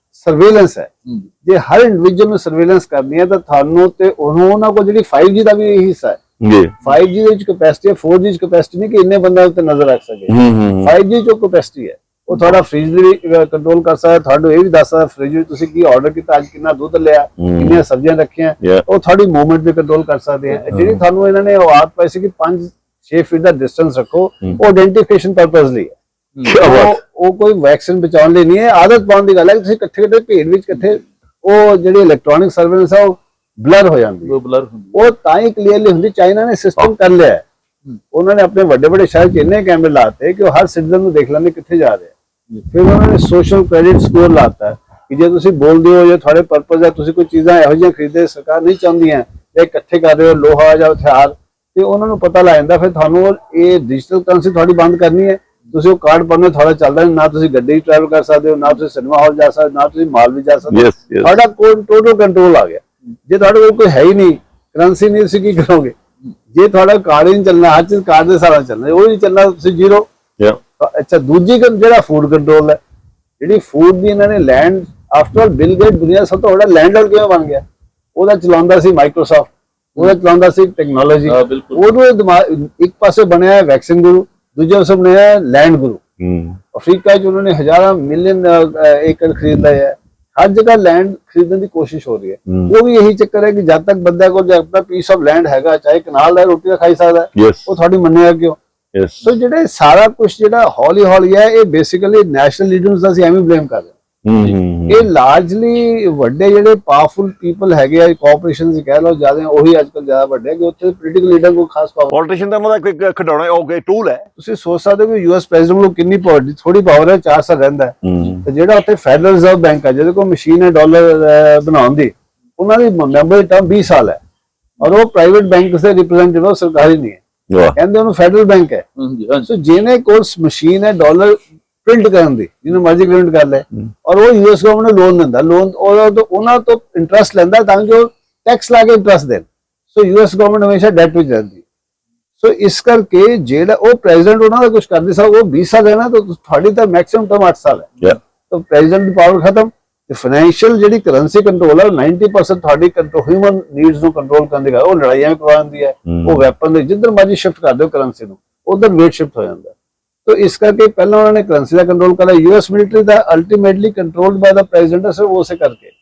ਸਰਵੇਲੈਂਸ ਹੈ। ਜੇ ਹਰ ਇੰਡੀਵਿਜੂਅਲ ਨੂੰ ਸਰਵੇਲੈਂਸ ਕਰਨੀ ਹੈ ਤਾਂ ਤੁਹਾਨੂੰ ਤੇ ਉਹਨਾਂ ਕੋਲ ਜਿਹੜੀ 5G ਦਾ ਵੀ ਹਿੱਸਾ ਹੈ। ਜੀ 5G ਦੇ ਵਿੱਚ ਕੈਪੈਸਿਟੀ ਹੈ, 4G ਚ ਕੈਪੈਸਿਟੀ ਨਹੀਂ ਕਿ ਇੰਨੇ ਬੰਦਾ ਉੱਤੇ ਨਜ਼ਰ ਰੱਖ ਸਕੇ। 5G ਚ ਕੈਪੈਸਿਟੀ ਹੈ, ਉਹ ਤੁਹਾਡਾ ਫ੍ਰਿਜ ਵੀ ਕੰਟਰੋਲ ਕਰ ਸਕਦਾ, ਤੁਹਾਨੂੰ ਇਹ ਵੀ ਦੱਸ ਸਕਦਾ ਫ੍ਰਿਜ ਵਿੱਚ ਤੁਸੀਂ ਕੀ ਆਰਡਰ ਕੀਤਾ, ਅੱਜ ਕਿੰਨਾ ਦੁੱਧ ਲਿਆ, ਕਿੰਨੀਆਂ ਸਬਜ਼ੀਆਂ ਰੱਖੀਆਂ, ਉਹ ਤੁਹਾਡੀ ਮੂਵਮੈਂਟ ਵੀ ਕੰਟਰੋਲ ਕਰ ਸਕਦੇ ਆ। ਜਿਹੜੀ ਤੁਹਾਨੂੰ ਇਹਨਾਂ ਨੇ ਆਦਤ ਪਾਈ ਸੀ ਕਿ 5-6 ਫੀਟ ਦਾ ਡਿਸਟੈਂਸ ਰੱਖੋ, ਉਹ ਆਇਡੈਂਟੀਫਿਕੇਸ਼ਨ ਪਰਪਸ ਲਈ ਹੈ। ਉਹ ਕੋਈ ਵੈਕਸੀਨ ਬਚਾਉਣ ਲਈ ਨਹੀਂ ਹੈ, ਆਦਤ ਪਾਉਣ ਦੀ ਗੱਲ ਹੈ। ਤੁਸੀਂ ਇਕੱਠੇ ਭੀੜ ਵਿੱਚ ਇਕੱਠੇ, ਉਹ ਜਿਹੜੀ ਇਲੈਕਟ੍ਰੋਨਿਕ ਸਰਵੇਲੈਂਸ ਹੈ ਉਹ ਬਲਰ ਹੋ ਜਾਂਦੀ ਹੈ। ਉਹ ਤਾਂ ਹੀ ਕਲੀਅਰਲੀ ਹੁੰਦੀ। ਚਾਈਨਾ ਨੇ ਸਿਸਟਮ ਕਰ ਲਿਆ, ਉਹਨਾਂ ਨੇ ਆਪਣੇ ਵੱਡੇ ਵੱਡੇ ਸ਼ਹਿਰ 'ਚ ਇੰਨੇ ਕੈਮਰੇ ਲਾਤੇ ਕਿ ਉਹ ਹਰ ਸਿਟੀਜ਼ਨ ਨੂੰ ਦੇਖ ਲੈਂਦੇ ਕਿੱਥੇ ਜਾ ਰਹੇ। ਫਿਰ ਉਹਨਾਂ ਨੇ ਸੋਸ਼ਲ ਕ੍ਰੈਡਿਟ ਸਕੋਰ ਲਾਤਾ ਕਿ ਜੇ ਤੁਸੀਂ ਬੋਲਦੇ ਹੋ, ਜੇ ਤੁਹਾਡੇ ਪਰਪਸ ਹੈ, ਤੁਸੀਂ ਕੋਈ ਚੀਜ਼ਾਂ ਇਹੋ ਜਿਹੀਆਂ ਖਰੀਦੇ ਸਰਕਾਰ ਨਹੀਂ ਚਾਹੁੰਦੀਆਂ ਜਾਂ ਇਕੱਠੇ ਕਰ ਰਹੇ ਹੋ ਲੋਹਾ ਜਾਂ ਹਥਿਆਰ, ਤੇ ਉਹਨਾਂ ਨੂੰ ਪਤਾ ਲੱਗ ਜਾਂਦਾ। ਫਿਰ ਤੁਹਾਨੂੰ ਇਹ ਡਿਜੀਟਲ ਕਰੰਸੀ ਤੁਹਾਡੀ ਬੰਦ ਕਰਨੀ ਹੈ। ਤੁਸੀਂ ਉਹ ਕਾਰਡ ਪਾਉਂਦੇ ਤੁਹਾਡਾ ਚੱਲਦਾ ਨਹੀਂ, ਨਾ ਤੁਸੀਂ ਗੱਡੀ ਟਰੈਵਲ ਕਰ ਸਕਦੇ ਹੋ, ਨਾ ਤੁਸੀਂ ਸਿਨੇਮਾ ਹਾਲ ਜਾ ਸਕਦੇ, ਨਾ ਤੁਸੀਂ ਮਾਲ ਵੀ ਜਾ ਸਕਦੇ। ਤੁਹਾਡਾ ਕੋਈ ਟੋਟਲ ਕੰਟਰੋਲ ਆ ਗਿਆ। ਜੇ ਤੁਹਾਡੇ ਕੋਲ ਕੋਈ ਹੈ ਹੀ ਨਹੀਂ, ਕਰੰਸੀ ਨਹੀਂ, ਤੁਸੀਂ ਕੀ ਕਰੋਗੇ? ਜੇ ਤੁਹਾਡਾ ਕਾਰਡ ਹੀ ਨਹੀਂ ਚੱਲਣਾ, ਹਰ ਚੀਜ਼ ਕਾਰਡ ਦੇ ਸਾਰਾ ਚੱਲਣਾ, ਉਹ ਨਹੀਂ ਚੱਲਣਾ, ਤੁਸੀਂ ਜ਼ੀਰੋ। ਅੱਛਾ, ਦੂਜੀ ਜਿਹੜਾ ਫੂਡ ਕੰਟਰੋਲ ਹੈ, ਜਿਹੜੀ ਫੂਡ ਦੀ ਇਹਨਾਂ ਨੇ land, after all bill gate ਦੁਨੀਆ ਸਭ ਤੋਂ ਵੱਡਾ ਲੈਂਡਲੌਰਡ ਕਿਵੇਂ ਬਣ ਗਿਆ? ਉਹਦਾ ਚਲਾਉਂਦਾ ਸੀ ਮਾਈਕਰੋਸਾਫਟ, ਉਹਦਾ ਚਲਾਉਂਦਾ ਸੀ ਟੈਕਨੋਲੋਜੀ। ਉਹਨੂੰ ਇੱਕ ਪਾਸੇ ਬਣਿਆ ਵੈਕਸੀਨ ਗੁਰੂ, ਦੂਜੇ ਪਾਸੇ ਬਣਿਆ ਲੈਂਡ ਗੁਰੂ। ਅਫਰੀਕਾ 'ਚ ਉਹਨਾਂ ਨੇ ਹਜ਼ਾਰਾਂ ਮਿਲੀਅਨ ਏਕੜ ਖਰੀਦ ਲਏ ਹੈ। ਹਰ ਜਗ੍ਹਾ ਲੈਂਡ ਖਰੀਦਣ ਦੀ ਕੋਸ਼ਿਸ਼ ਹੋ ਰਹੀ ਹੈ। ਉਹ ਵੀ ਇਹੀ ਚੱਕਰ ਹੈ ਕਿ ਜਦ ਤੱਕ ਬੰਦੇ ਕੋਲ ਆਪਣਾ ਪੀਸ ਆਫ ਲੈਂਡ ਹੈਗਾ, ਚਾਹੇ ਕਨਾਲ ਦਾ ਰੋਟੀ ਦਾ ਖਾਈ ਸਕਦਾ, ਉਹ ਤੁਹਾਡੀ ਮੰਨੇਗਾ ਕਿਉਂ? ਸੋ ਜਿਹੜੇ ਸਾਰਾ ਕੁਝ ਜਿਹੜਾ ਹੌਲੀ ਹੌਲੀ ਹੈ, ਇਹ ਬੇਸਿਕਲੀ ਨੈਸ਼ਨਲ ਲੀਡਰਸ ਦਾ ਅਸੀਂ ਐਵੇਂ ਬਲੇਮ ਕਰ ਰਹੇ ਹਾਂ। ਇਹ ਲਾਰਜਲੀ ਵੱਡੇ ਜਿਹੜੇ ਪਾਵਰਫੁਲ ਪੀਪਲ ਹੈਗੇ ਆ, ਕਾਰਪੋਰੇਸ਼ਨਸ ਕਹਿ ਲਓ ਜ਼ਿਆਦਾ, ਉਹੀ ਅੱਜ ਕੱਲ ਜ਼ਿਆਦਾ ਵੱਡੇ ਕਿ ਉੱਥੇ ਪੋਲੀਟੀਕਲ ਲੀਡਰ ਕੋਲ ਖਾਸ ਪਾਵਰ। ਪੋਲੀਟੀਸ਼ੀਅਨ ਦਾ ਉਹਨਾਂ ਦਾ ਇੱਕ ਖਿਡੌਣਾ ਓਕੇ ਟੂਲ ਹੈ। ਤੁਸੀਂ ਸੋਚ ਸਕਦੇ ਹੋ ਕਿ ਯੂਐਸ ਪ੍ਰੈਜ਼ੀਡੈਂਟ ਕੋਲ ਕਿੰਨੀ ਪਾਵਰ, ਥੋੜੀ ਪਾਵਰ ਹੈ, 4 ਸਾਲ ਰਹਿੰਦਾ ਹੈ। ਤੇ ਜਿਹੜਾ ਉੱਥੇ ਫੈਡਰਲ ਰਿਜ਼ਰਵ ਬੈਂਕ ਹੈ, ਜਿਹਦੇ ਕੋਲ ਮਸ਼ੀਨ ਹੈ ਡਾਲਰ ਬਣਾਉਣ ਦੀ, ਉਹਨਾਂ ਦੀ ਮੈਂਬਰ ਟਰਮ 20 ਸਾਲ ਹੈ, ਔਰ ਉਹ ਪ੍ਰਾਈਵੇਟ ਬੈਂਕ ਦੇ ਰਿਪਰੈਜ਼ੈਂਟੇਟਿਵ, ਸਰਕਾਰੀ ਨਹੀਂ ਹੈ, ਕਹਿੰਦੇ ਉਹਨੂੰ ਫੈਡਰਲ ਬੈਂਕ ਹੈ। ਸੋ ਜਿਹਨੇ ਕੋਲ ਮਸ਼ੀਨ ਹੈ ਡਾਲਰ ਪ੍ਰਿੰਟ ਕਰਨ ਦੀ, ਜਿਹਨੂੰ ਮਰਜ਼ੀ ਪ੍ਰਿੰਟ ਕਰ ਲੈ, ਔਰ ਉਹ ਯੂਐਸ ਗਵਰਨਮੈਂਟ ਨੂੰ ਲੋਨ ਦਿੰਦਾ, ਲੋਨ ਉਹਨਾਂ ਤੋਂ ਇੰਟਰਸਟ ਲੈਂਦਾ ਤਾਂ ਕਿ ਉਹ ਟੈਕਸ ਲਾ ਕੇ ਇੰਟਰਸਟ ਦੇਣ। ਸੋ ਯੂਐਸ ਗਵਰਨਮੈਂਟ ਹਮੇਸ਼ਾ ਡੈਟ ਵਿੱਚ ਰਹਿੰਦੀ। ਸੋ ਇਸ ਕਰਕੇ ਜਿਹੜਾ ਉਹ ਪ੍ਰੈਜ਼ੀਡੈਂਟ ਉਹਨਾਂ ਦਾ ਕੁਝ ਕਰਦੇ ਸਾ, ਉਹ 20 ਸਾਲ ਰਹਿਣਾ, ਤਾਂ ਤੁਹਾਡੀ ਤਾਂ ਮੈਕਸਿਮਮ ਟਰਮ 8 ਸਾਲ ਹੈ। ਤਾਂ ਪ੍ਰੈਜ਼ੀਡੈਂਟ ਦੀ ਪਾਵਰ ਖਤਮ। ਤੇ ਫਾਈਨੈਂਸ਼ੀਅਲ ਜਿਹੜੀ ਕਰੰਸੀ ਕੰਟਰੋਲ ਹੈ, 90% ਤੁਹਾਡੀ ਕੰਟਰੋਲ ਹਿਊਮਨ ਨੀਡਸ ਨੂੰ ਕੰਟਰੋਲ ਕਰਨ ਦੀ ਗੱਲ, ਉਹ ਲੜਾਈਆਂ ਵੀ ਕਰਵਾ ਦਿੰਦੀ ਹੈ, ਉਹ ਵੈਪਨ ਦੇ ਜਿੱਧਰ ਮਰਜ਼ੀ ਸ਼ਿਫਟ ਕਰ ਦਿਓ ਕਰੰਸੀ ਨੂੰ, ਉਧਰ ਵੇਟ ਸ਼ਿਫਟ ਹੋ ਜਾਂਦਾ। तो इस करके पहले उन्होंने करेंसी का कंट्रोल करा, यूएस मिलिट्री दा ultimately controlled by the president, सिर्फ वो से करके,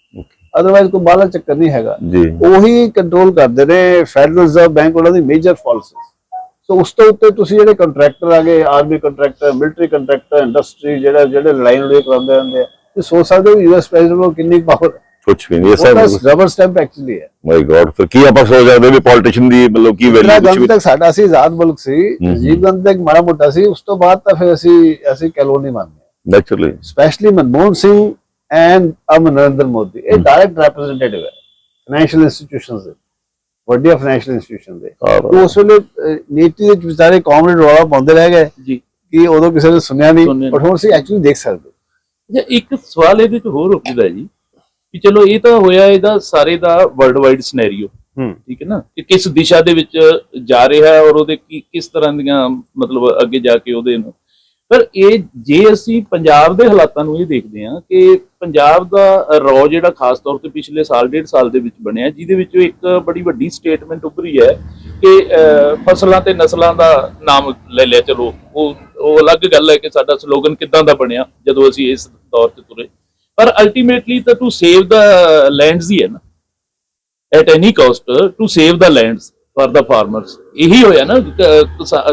अदरवाइज कोई बाला चक्कर नहीं हैगा। ਉਹੀ ਕੰਟਰੋਲ ਕਰਦੇ ਨੇ ਫੈਡਰਲ ਰਿਜ਼ਰਵ ਬੈਂਕ, ਉਹਨਾਂ ਦੀ ਮੇਜਰ ਪਾਲਿਸੀਜ਼। ਸੋ ਉਸ ਤੋਂ ਉੱਤੇ ਤੁਸੀਂ ਜਿਹੜੇ ਕੰਟਰੈਕਟਰ ਆ ਗਏ, army contractor, military contractor, industry, ਜਿਹੜੇ ਲੜਾਈ ਲੜਾਈ ਕਰਾਉਂਦੇ ਰਹਿੰਦੇ ਆ, ਤੇ ਸੋਚ ਸਕਦੇ ਹੋ ਯੂਐਸ ਪ੍ਰੈਜ਼ੀਡੈਂਟ ਕੋਲ ਕਿੰਨੀ ਪਾਵਰ। ਕੁਛ ਵੀ ਨਹੀਂ, ਇਹ ਰਬਰ ਸਟੈਂਪ ਐਕਚੁਅਲੀ ਹੈ। ਮਾਈ ਗॉड, ਫਿਰ ਕੀ ਆਪਾਂ ਸੋਚ ਸਕਦੇ ਵੀ ਪੋਲੀਟੀਸ਼ੀਅਨ ਦੀ ਮਤਲਬ ਕੀ ਵੈਲਿਊ ਗਾਂਧੀ ਤੱਕ ਸਾਡਾ ਸੀ ਆਜ਼ਾਦ ਮੁਲਕ ਸੀ, ਰਾਜੀਵ ਗਾਂਧੀ ਤੱਕ ਮਾੜਾ ਮੋਟਾ ਸੀ, ਉਸ ਤੋਂ ਬਾਅਦ ਤਾਂ ਫਿਰ ਅਸੀਂ ਕਲੋਨੀ ਮੰਨਦੇ naturally, specially Manmohan Singh and Narinder Modi, ਇਹ ਡਾਇਰੈਕਟ ਰਿਪਰੈਜ਼ੈਂਟੇਟਿਵ ਹੈ ਫਾਈਨੈਂਸ਼ੀਅਲ ਇੰਸਟੀਟਿਊਸ਼ਨਸ ਦੇ, ਵੱਡੀਆਂ ਫਾਈਨੈਂਸ਼ੀਅਲ ਇੰਸਟੀਟਿਊਸ਼ਨ ਦੇ। ਉਸ ਵੇਲੇ ਨੀਤੀ ਦੇ ਵਿਚਾਰੇ ਕਾਮਰੇਡ ਰੌਲਾ ਪਾਉਂਦੇ ਰਹਿ ਗਏ ਜੀ ਕਿ ਉਦੋਂ ਕਿਸੇ ਨੇ ਸੁਣਿਆ ਨਹੀਂ, ਪਰ ਹੁਣ ਅਸੀਂ ਐਕਚੁਅਲੀ ਦੇਖ ਸਕਦੇ। ਇੱਕ ਸਵਾਲ ਇਹਦੇ ਚ ਹੋਰ ਉੱਠਦਾ ਜੀ ਕਿ ਚਲੋ ਇਹ ਤਾਂ ਹੋਇਆ ਇਹਦਾ ਸਾਰੇ ਦਾ ਵਰਲਡ ਵਾਈਡ ਸਿਨੈਰੀਓ, ਠੀਕ ਹੈ ਨਾ, ਕਿ ਕਿਸ ਦਿਸ਼ਾ ਦੇ ਵਿੱਚ ਜਾ ਰਿਹਾ ਹੈ ਔਰ ਉਹਦੇ ਕਿਸ ਤਰ੍ਹਾਂ ਦੀਆਂ ਮਤਲਬ ਅੱਗੇ ਜਾ ਕੇ ਉਹਦੇ ਨੂੰ। ਪਰ ਇਹ ਜੇ ਅਸੀਂ ਪੰਜਾਬ ਦੇ ਹਾਲਾਤਾਂ ਨੂੰ ਇਹ ਦੇਖਦੇ ਹਾਂ ਕਿ ਪੰਜਾਬ ਦਾ ਰੌ ਜਿਹੜਾ ਖਾਸ ਤੌਰ ਤੇ ਪਿਛਲੇ ਸਾਲ ਡੇਢ ਸਾਲ ਦੇ ਵਿੱਚ ਬਣਿਆ, ਜਿਹਦੇ ਵਿੱਚ ਇੱਕ ਬੜੀ ਵੱਡੀ ਸਟੇਟਮੈਂਟ ਉੱਭਰੀ ਹੈ ਕਿ ਫਸਲਾਂ ਤੇ ਨਸਲਾਂ ਦਾ ਨਾਮ ਲੈ ਲਿਆ। ਚਲੋ ਉਹ ਅਲੱਗ ਗੱਲ ਹੈ ਕਿ ਸਾਡਾ ਸਲੋਗਨ ਕਿੱਦਾਂ ਦਾ ਬਣਿਆ ਜਦੋਂ ਅਸੀਂ ਇਸ ਦੌਰ 'ਚ ਤੁਰੇ, ਪਰ ਅਲਟੀਮੇਟਲੀ ਤਾਂ ਟੂ ਸੇਵ ਦਾ ਲੈਂਡਸ ਹੀ ਹੈ ਨਾ। at any cost to save the lands for the farmers. ਇਹੀ ਹੋਇਆ ਨਾ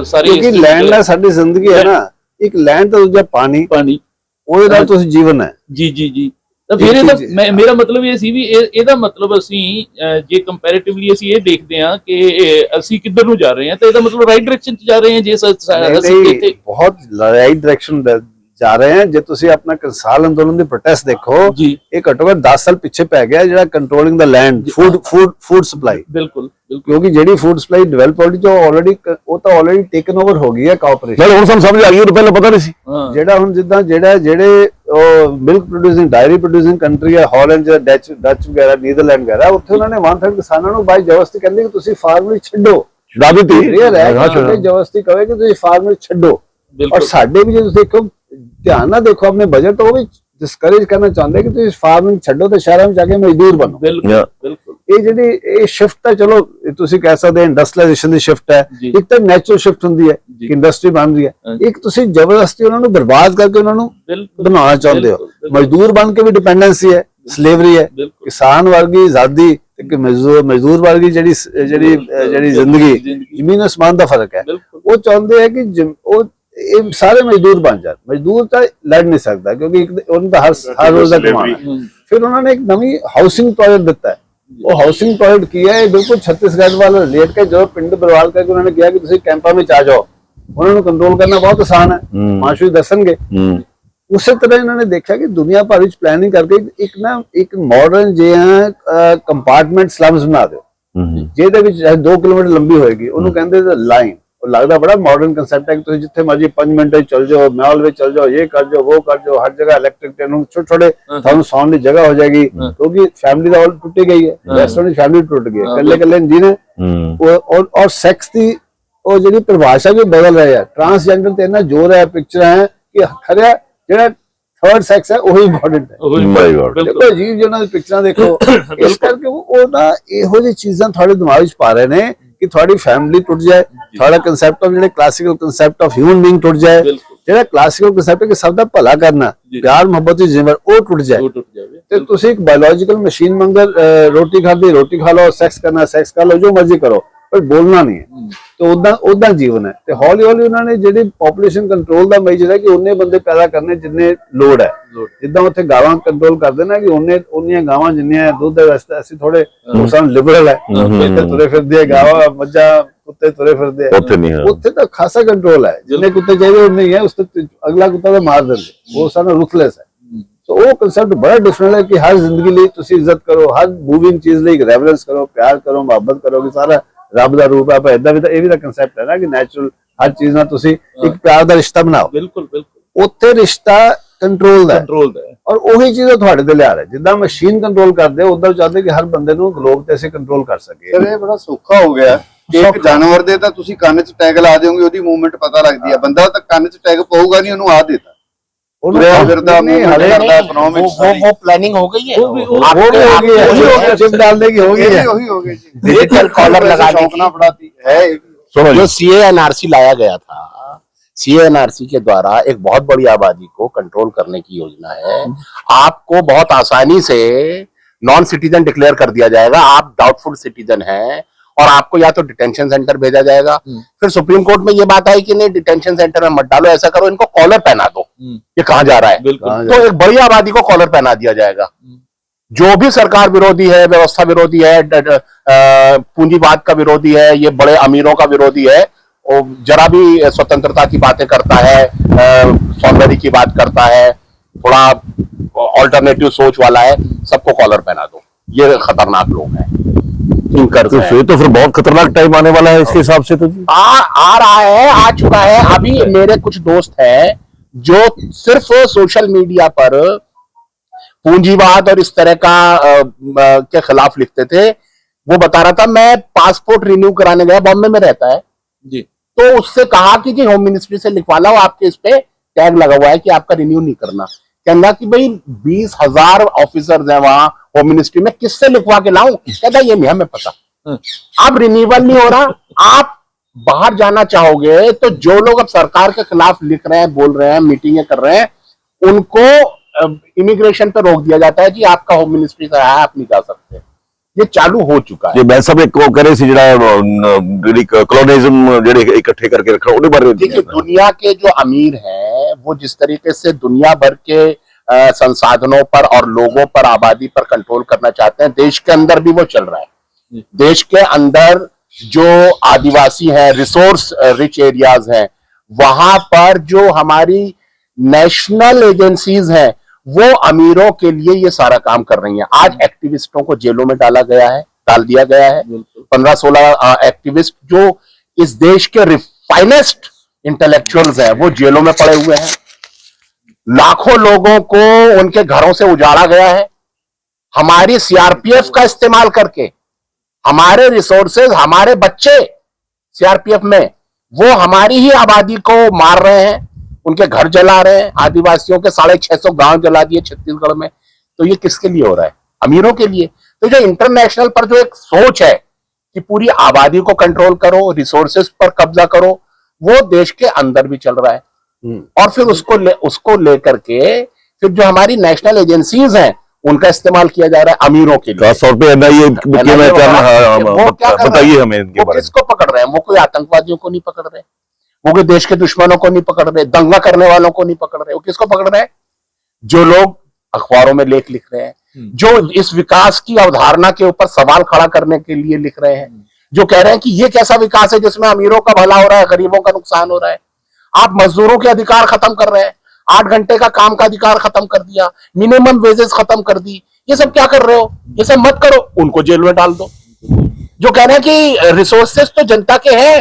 ਸਾਰੇ ਕਿਉਂਕਿ ਲੈਂਡ ਨਾਲ ਸਾਡੀ ਜ਼ਿੰਦਗੀ ਹੈ ਨਾ, ਇੱਕ ਲੈਂਡ ਤੇ ਦੂਜਾ ਪਾਣੀ, ਉਹਦੇ ਨਾਲ ਤੁਸੀਂ ਜੀਵਨ ਹੈ। ਜੀ ਤਾਂ ਫਿਰ ਇਹਦਾ ਮੇਰਾ ਮਤਲਬ ਇਹ ਸੀ ਵੀ ਇਹਦਾ ਮਤਲਬ ਅਸੀਂ ਜੇ ਕੰਪੈਰੀਟਿਵਲੀ ਅਸੀਂ ਇਹ ਦੇਖਦੇ ਹਾਂ ਕਿ ਅਸੀਂ ਕਿੱਧਰ ਨੂੰ ਜਾ ਰਹੇ ਹਾਂ, ਤਾਂ ਇਹਦਾ ਮਤਲਬ ਰਾਈਟ ਡਾਇਰੈਕਸ਼ਨ 'ਚ ਜਾ ਰਹੇ ਹਾਂ। ਜੇ ਅਸੀਂ ਇੱਥੇ ਬਹੁਤ ਰਾਈਟ ਡਾਇਰੈਕਸ਼ਨ ਜਾ ਰਹੇ हैं। ਜੇ ਤੁਸੀਂ ਆਪਣਾ ਕਿਸਾਨ ਅੰਦੋਲਨ ਦੀ ਪ੍ਰੋਟੈਸਟ ਦੇਖੋ, ਇਹ ਘੱਟੋ ਘੱਟ 10 ਸਾਲ ਪਿੱਛੇ ਪੈ ਗਿਆ ਜਿਹੜਾ ਕੰਟਰੋਲਿੰਗ ਦਾ ਲੈਂਡ ਫੂਡ ਸਪਲਾਈ। ਬਿਲਕੁਲ ਕਿਉਂਕਿ ਜਿਹੜੀ ਫੂਡ ਸਪਲਾਈ ਡਿਵੈਲਪ ਹੋਣੀ ਜੋ ਆਲਰੇਡੀ ਉਹ ਤਾਂ ਆਲਰੇਡੀ ਟੇਕਨ ਓਵਰ ਹੋ ਗਈ ਹੈ ਕਾਰਪੋਰੇਸ਼ਨ। ਹੁਣ ਸਾਨੂੰ ਸਮਝ ਆ ਗਈ, ਉਹ ਪਹਿਲਾਂ ਪਤਾ ਨਹੀਂ ਸੀ। ਜਿਹੜਾ ਹੁਣ ਜਿੱਦਾਂ ਜਿਹੜੇ milk producing dairy producing country ਹੈ, ਹਾਲੈਂਡ ਜਾਂ ਡੱਚ ਵਗੈਰਾ, ਨੀਦਰਲੈਂਡ ਵਗੈਰਾ, ਉੱਥੇ ਉਹਨਾਂ ਨੇ 1/3 ਕਿਸਾਨਾਂ ਨੂੰ ਬਾਈ ਜ਼ਬਰਦਸਤੀ ਕਹਿੰਦੇ ਕਿ ਤੁਸੀਂ ਫਾਰਮਿੰਗ ਛੱਡੋ। ਜ਼ਬਰਦਸਤੀ ਕਹੇ ਕਿ ਤੁਸੀਂ ਫਾਰਮਿੰਗ ਛੱਡੋ। ਔਰ ਸਾਡੇ ਵੀ ਜੇ ਤੁਸੀਂ ਦੇਖੋ, ਧਿਆਨ ਨਾਲ ਦੇਖੋ ਆਪਣੇ ਬਜਟ, ਉਹ ਵੀ ਡਿਸਕਰੇਜ ਕਰਨਾ ਚਾਹੁੰਦੇ ਕਿ ਤੁਸੀਂ ਫਾਰਮਿੰਗ ਛੱਡੋ ਤੇ ਸ਼ਹਿਰਾਂ ਵਿੱਚ ਜਾ ਕੇ ਮਜ਼ਦੂਰ ਬਣੋ। ਬਿਲਕੁਲ ਇਹ ਜਿਹੜੀ ਇਹ ਸ਼ਿਫਟ ਤਾਂ ਚਲੋ ਤੁਸੀਂ ਕਹਿ ਸਕਦੇ ਇੰਡਸਟਰੀਲਾਈਜੇਸ਼ਨ ਦੀ ਸ਼ਿਫਟ ਹੈ, ਇੱਕ ਤਾਂ ਨੈਚੁਰਲ ਸ਼ਿਫਟ ਹੁੰਦੀ ਹੈ ਕਿ ਇੰਡਸਟਰੀ ਬਣ ਰਹੀ ਹੈ, ਇੱਕ ਤੁਸੀਂ ਜ਼ਬਰਦਸਤੀ ਉਹਨਾਂ ਨੂੰ ਬਰਬਾਦ ਕਰਕੇ ਉਹਨਾਂ ਨੂੰ ਬਣਾਉਣਾ ਚਾਹੁੰਦੇ ਹੋ। ਮਜ਼ਦੂਰ ਬਣ ਕੇ ਵੀ ਡਿਪੈਂਡੈਂਸੀ ਹੈ, ਸਲੇਵਰੀ ਹੈ। ਕਿਸਾਨ ਵਰਗੀ ਆਜ਼ਾਦੀ ਤੇ ਮਜ਼ਦੂਰ ਵਰਗੀ ਜਿਹੜੀ ਜ਼ਿੰਦਗੀ, ਜ਼ਮੀਨ ਅਸਮਾਨ ਦਾ ਫਰਕ ਹੈ। ਉਹ ਚਾਹੁੰਦੇ ਹੈ ਕਿ ਉਹ ਇਹ ਸਾਰੇ ਮਜ਼ਦੂਰ ਬਣ ਜਾਣ। ਮਜ਼ਦੂਰ ਤਾਂ ਲੜ ਨਹੀਂ ਸਕਦਾ ਕਿਉਂਕਿ ਉਹਨਾਂ ਦਾ ਹਰ ਰੋਜ਼ ਦਾ ਕਮਾਣਾ। ਫਿਰ ਉਹਨਾਂ ਨੇ ਇੱਕ ਨਵੀਂ ਹਾਊਸਿੰਗ ਪ੍ਰੋਜੈਕਟ ਦਿੱਤਾ ਹੈ। ਉਹ ਹਾਊਸਿੰਗ ਪ੍ਰੋਜੈਕਟ ਕੀ ਹੈ, ਇਹ ਬਿਲਕੁਲ ਛੱਤੀਸਗੜ੍ਹ ਵਾਲ ਰਿਲੇਟ ਕੇ ਜੋ ਪਿੰਡ ਬਰਵਾਲ ਕਰਕੇ ਉਹਨਾਂ ਨੇ ਕਿਹਾ ਕਿ ਤੁਸੀਂ ਕੈਂਪਾਂ ਵਿੱਚ ਆ ਜਾਓ। ਉਹਨਾਂ ਨੂੰ ਕੰਟਰੋਲ ਕਰਨਾ ਬਹੁਤ ਆਸਾਨ ਹੈ, ਮਾਸ਼ੂ ਦੱਸਣਗੇ। ਉਸੇ ਤਰ੍ਹਾਂ ਇਹਨਾਂ ਨੇ ਦੇਖਿਆ ਕਿ ਦੁਨੀਆ ਭਰ ਵਿੱਚ ਪਲੈਨਿੰਗ ਕਰਕੇ ਇੱਕ ਮਾਡਰਨ ਜਿਹਾ ਕੰਪਾਰਟਮੈਂਟ ਸਲਮਸ ਬਣਾ ਦਿਓ, ਜਿਹਦੇ ਵਿੱਚ 2 ਕਿਲੋਮੀਟਰ ਲੰਬੀ ਹੋਏਗੀ। ਉਹਨੂੰ ਕਹਿੰਦੇ ਲਾਈਨ। ਉਹ ਲੱਗਦਾ ਬੜਾ ਮਾਡਰਨ ਕੰਸੈਪਟ ਹੈ ਕਿ ਤੁਸੀਂ ਜਿੱਥੇ ਮਰਜ਼ੀ 5 ਮਿੰਟ ਵਿੱਚ ਚਲ ਜਾਓ, ਮਾਲ ਵਿੱਚ ਚਲ ਜਾਓ, ਇਹ ਕਰ ਜਾਓ, ਉਹ ਕਰ ਜਾਓ, ਹਰ ਜਗ੍ਹਾ ਇਲੈਕਟ੍ਰਿਕ ਟ੍ਰੇਨ, ਛੋਟੇ ਤੁਹਾਨੂੰ ਸੌਣ ਦੀ ਜਗ੍ਹਾ ਹੋ ਜਾਏਗੀ। ਕਿਉਂਕਿ ਫੈਮਿਲੀ ਦਾ ਟੁੱਟੀ ਗਈ ਹੈ, ਰੈਸਟੋਰੈਂਟ ਦੀ ਫੈਮਿਲੀ ਟੁੱਟ ਗਈ ਹੈ, ਕੱਲੇ ਜੀ ਨੇ। ਔਰ ਸੈਕਸ ਦੀ ਉਹ ਜਿਹੜੀ ਪਰਿਭਾਸ਼ਾ ਵੀ ਬਦਲ ਰਹੀ ਹੈ। ਟਰਾਂਸਜੈਂਡਰ ਤੇ ਇੰਨਾ ਜ਼ੋਰ ਹੈ, ਪਿਕਚਰਾਂ ਹੈ ਕਿ ਖਰਿਆ ਜਿਹੜਾ ਥਰਡ ਸੈਕਸ ਹੈ ਉਹੀ ਇੰਪੋਰਟੈਂਟ ਹੈ। ਦੇਖੋ ਜੀ ਜਿਹਨਾਂ ਦੀ ਪਿਕਚਰਾਂ ਦੇਖੋ, ਇਸ ਕਰਕੇ ਉਹ ਨਾ ਇਹੋ ਜਿਹੀ ਚੀਜ਼ਾਂ ਤੁਹਾਡੇ ਦਿਮਾਗ ਵਿੱਚ ਪਾ ਰਹੇ ਨੇ ਕਿ ਤੁਹਾਡੀ ਫੈਮਿਲੀ ਟੁੱਟ ਜਾਏ, ਤੁਹਾਡਾ ਕਨਸੈਪਟ ਆਫ ਜਿਹੜੇ classical concept of human being ਟੁੱਟ ਜਾਏ, ਜਿਹੜਾ ਕਲਾਸਿਕਲ ਕਨਸੈਪਟ ਹੈ ਕਿ ਸਭ ਦਾ ਭਲਾ ਕਰਨਾ, ਪਿਆਰ ਮੁਹੱਬਤ ਦੀ ਜ਼ਿੰਮੇਵਾਰੀ, ਉਹ ਟੁੱਟ ਜਾਏ। ਤੇ ਤੁਸੀਂ ਇੱਕ ਬਾਇਓਲੋਜੀਕਲ ਮਸ਼ੀਨ ਮੰਗਰ ਰੋਟੀ ਖਾਦੀ, ਰੋਟੀ ਖਾ ਲਓ, ਸੈਕਸ ਕਰਨਾ ਸੈਕਸ ਕਰ ਲਓ, ਜੋ ਮਰਜ਼ੀ ਕਰੋ, ਪਰ ਬੋਲਣਾ ਨਹੀਂ ਹੈ। ਤੇ ਉਦਾਂ ਜੀਵਨ ਹੈ। ਤੇ ਹੌਲੀ ਹੌਲੀ ਉਹਨਾਂ ਨੇ ਜਿਹੜੀ ਪੋਪੂਲੇਸ਼ਨ ਕੰਟਰੋਲ ਦਾ ਮੇਜਰ ਹੈ ਕਿ ਉਹਨੇ ਬੰਦੇ ਪੈਦਾ ਕਰਨੇ ਜਿੰਨੇ ਲੋੜ ਹੈ। ਜਿੱਦਾਂ ਉੱਥੇ ਗਾਵਾਂ ਕੰਟਰੋਲ ਕਰਦੇ ਨਾ ਕਿ ਉਹਨੀਆਂ ਗਾਵਾਂ ਜਿੰਨੀਆਂ ਦੁੱਧ ਦੇ ਵਾਸਤੇ, ਅਸੀਂ ਥੋੜੇ ਸਾਨੂੰ ਲਿਬਰਲ ਹੈ, ਇੱਥੇ ਤੁਰੇ ਫਿਰਦੇ ਗਾਵਾਂ ਮੱਝਾਂ ਕੁੱਤੇ ਤੁਰੇ ਫਿਰਦੇ, ਉੱਥੇ ਤਾਂ ਖਾਸਾ ਕੰਟਰੋਲ ਹੈ। ਜਿੰਨੇ ਕੁੱਤੇ ਚਾਹੀਦੇ ਉਨੇ ਹੀ ਹੈ, ਉਸ ਤੋਂ ਅਗਲਾ ਕੁੱਤਾ ਤਾਂ ਮਾਰ ਦਿੰਦੇ। ਉਹ ਸਾਨੂੰ ਰੁਥਲੈਸ ਹੈ। ਉਹ ਕੰਸੈਪਟ ਬੜਾ ਡਿਫਰੈਂਟ ਹੈ ਕਿ ਹਰ ਜ਼ਿੰਦਗੀ ਲਈ ਤੁਸੀਂ ਇੱਜ਼ਤ ਕਰੋ, ਹਰ ਮੂਵਿੰਗ ਚੀਜ਼ ਲਈ ਰੈਵਰੈਂਸ ਕਰੋ, ਪਿਆਰ ਕਰੋ, ਮੁਹੱਬਤ ਕਰੋ, ਕਿ ਸਾਰਾ ਰੱਬ ਦਾ ਰੂਪ ਹੈ। ਪਰ ਏਦਾਂ ਵੀ ਤਾਂ ਇਹ ਵੀ ਤਾਂ ਕੰਸੈਪਟ ਹੈ ਨਾ ਕਿ ਨੈਚੁਰਲ ਹਰ ਚੀਜ਼ ਨਾਲ ਤੁਸੀਂ ਇੱਕ ਪਿਆਰ ਦਾ ਰਿਸ਼ਤਾ ਬਣਾਓ। ਬਿਲਕੁਲ ਉੱਥੇ ਰਿਸ਼ਤਾ ਕੰਟਰੋਲ ਦਾ ਔਰ ਉਹੀ ਚੀਜ਼ ਤੁਹਾਡੇ ਤੇ ਲਿਆ ਰਿਹਾ। ਜਿੱਦਾਂ ਮਸ਼ੀਨ ਕੰਟਰੋਲ ਕਰਦੇ ਉਦਾਂ ਚਾਹਦੇ ਕਿ ਹਰ ਬੰਦੇ ਨੂੰ ਗਲੋਬ ਤੇ ਅਸੀਂ ਕੰਟਰੋਲ ਕਰ ਸਕੀਏ। ਇਹ ਬੜਾ ਸੌਖਾ ਹੋ ਗਿਆ। ਇੱਕ ਜਾਨਵਰ ਦੇ ਤਾਂ ਤੁਸੀਂ ਕੰਨ 'ਚ ਟੈਗ ਲਾ ਦਿਓਗੇ, ਉਹਦੀ ਮੂਵਮੈਂਟ ਪਤਾ ਲੱਗਦੀ ਹੈ। ਬੰਦਾ ਤਾਂ ਕੰਨ 'ਚ ਟੈਗ ਪਾਊਗਾ ਨਹੀਂ, ਉਹਨੂੰ ਆ ਦੇਤਾ वो प्लानिंग हो गई है, चिप डालने की हो गई है। डिजिटल कॉलर लगाने की है। जो CA/NRC लाया गया था, CA/NRC के द्वारा एक बहुत बड़ी आबादी को कंट्रोल करने की योजना है। आपको बहुत आसानी से नॉन सिटीजन डिक्लेयर कर दिया जाएगा। आप डाउटफुल सिटीजन हैं और आपको या तो डिटेंशन सेंटर भेजा जाएगा। फिर सुप्रीम कोर्ट में ये बात आई कि नहीं, डिटेंशन सेंटर में मत डालो, ऐसा करो, इनको कॉलर पहना दो, ये कहां जा रहा है। तो एक बड़ी आबादी को कॉलर पहना दिया जाएगा। जो भी सरकार विरोधी है, व्यवस्था विरोधी है, पूंजीवाद का विरोधी है, ये बड़े अमीरों का विरोधी है, और जरा भी स्वतंत्रता की बातें करता है, सौंदर्य की बात करता है, थोड़ा ऑल्टरनेटिव सोच वाला है, सबको कॉलर पहना दो। ये खतरनाक लोग हैं। तो फिर बहुत खतरनाक टाइम आने वाला है इसके हिसाब से। तो आ रहा है, आ चुका है। अभी मेरे कुछ दोस्त हैं जो सिर्फ सोशल मीडिया पर पूंजीवाद और इस तरह का के खिलाफ लिखते थे। वो बता रहा था, मैं पासपोर्ट रिन्यू कराने गया, बॉम्बे में रहता है जी, तो उससे कहा कि जी होम मिनिस्ट्री से लिखवा लो, आपके इस पे टैग लगा हुआ है कि आपका रिन्यू नहीं करना। कहना कि भाई 20,000 ऑफिसर्स हैं वहां होम मिनिस्ट्री में, किससे लिखवा के लाऊं? कहता ये नहीं हमें पता। अब रिन्यूअल नहीं हो रहा, आप बाहर जाना चाहोगे तो जो लोग अब सरकार के खिलाफ लिख रहे हैं, बोल रहे हैं, मीटिंगें कर रहे हैं, उनको इमिग्रेशन पे रोक दिया जाता है कि आपका होम मिनिस्ट्री से है, आप नहीं जा सकते। ये चालू हो चुका है। ਜੇ ਮੈਂ ਸਭ ਇੱਕ ਉਹ ਕਰੇ ਸੀ ਜਿਹੜਾ ਜਿਹੜੀ ਕਲੋਨਿਜ਼ਮ ਜਿਹੜੇ ਇਕੱਠੇ ਕਰਕੇ ਰੱਖਣਾ ਉਹਦੇ ਬਾਰੇ देखिए दुनिया के जो अमीर हैं वो जिस तरीके से दुनिया भर के संसाधनों पर और लोगों पर, आबादी पर कंट्रोल करना चाहते हैं, देश के अंदर भी वो चल रहा है। देश के अंदर जो आदिवासी हैं, रिसोर्स रिच एरियाज हैं, वहां पर जो हमारी नेशनल एजेंसीज हैं वो अमीरों के लिए ये सारा काम कर रही हैं। आज एक्टिविस्टों को जेलों में डाल दिया गया है। 15-16 एक्टिविस्ट जो इस देश के रिफाइनेस्ट इंटेलेक्चुअल्स हैं वो जेलों में पड़े हुए हैं। लाखों लोगों को उनके घरों से उजाड़ा गया है। हमारी सीआरपीएफ का इस्तेमाल करके हमारे रिसोर्सेज, हमारे बच्चे सीआरपीएफ में वो हमारी ही आबादी को मार रहे हैं, उनके घर जला रहे हैं। आदिवासियों के 650 गांव जला दिए छत्तीसगढ़ में। तो ये किसके लिए हो रहा है? अमीरों के लिए। तो जो इंटरनेशनल पर जो एक सोच है कि पूरी आबादी को कंट्रोल करो, रिसोर्सेज पर कब्जा करो, वो देश के अंदर भी चल रहा है। और फिर उसको लेकर के फिर जो हमारी नेशनल एजेंसीज हैं उनका इस्तेमाल किया जा रहा है अमीरों के लिए। खास तौर पे एनआईए बताइए हमें इनके बारे में। किसको पकड़ रहे हैं? वो कोई आतंकवादियों को नहीं पकड़ रहे, वो कोई देश के दुश्मनों को नहीं पकड़ रहे, दंगा करने वालों को नहीं पकड़ रहे। वो किसको पकड़ रहे हैं? जो लोग अखबारों में लेख लिख रहे हैं, जो इस विकास की अवधारणा के ऊपर सवाल खड़ा करने के लिए लिख रहे हैं, जो कह रहे हैं कि ये कैसा विकास है जिसमें अमीरों का भला हो रहा है, गरीबों का नुकसान हो रहा है। आप मजदूरों के अधिकार खत्म कर रहे हैं, 8 घंटे का काम का अधिकार खत्म कर दिया, मिनिमम वेजेस खत्म कर दी। ये सब क्या कर रहे हो? ये सब मत करो, उनको जेल में डाल दो। जो कह रहे हैं कि रिसोर्सेज तो जनता के हैं,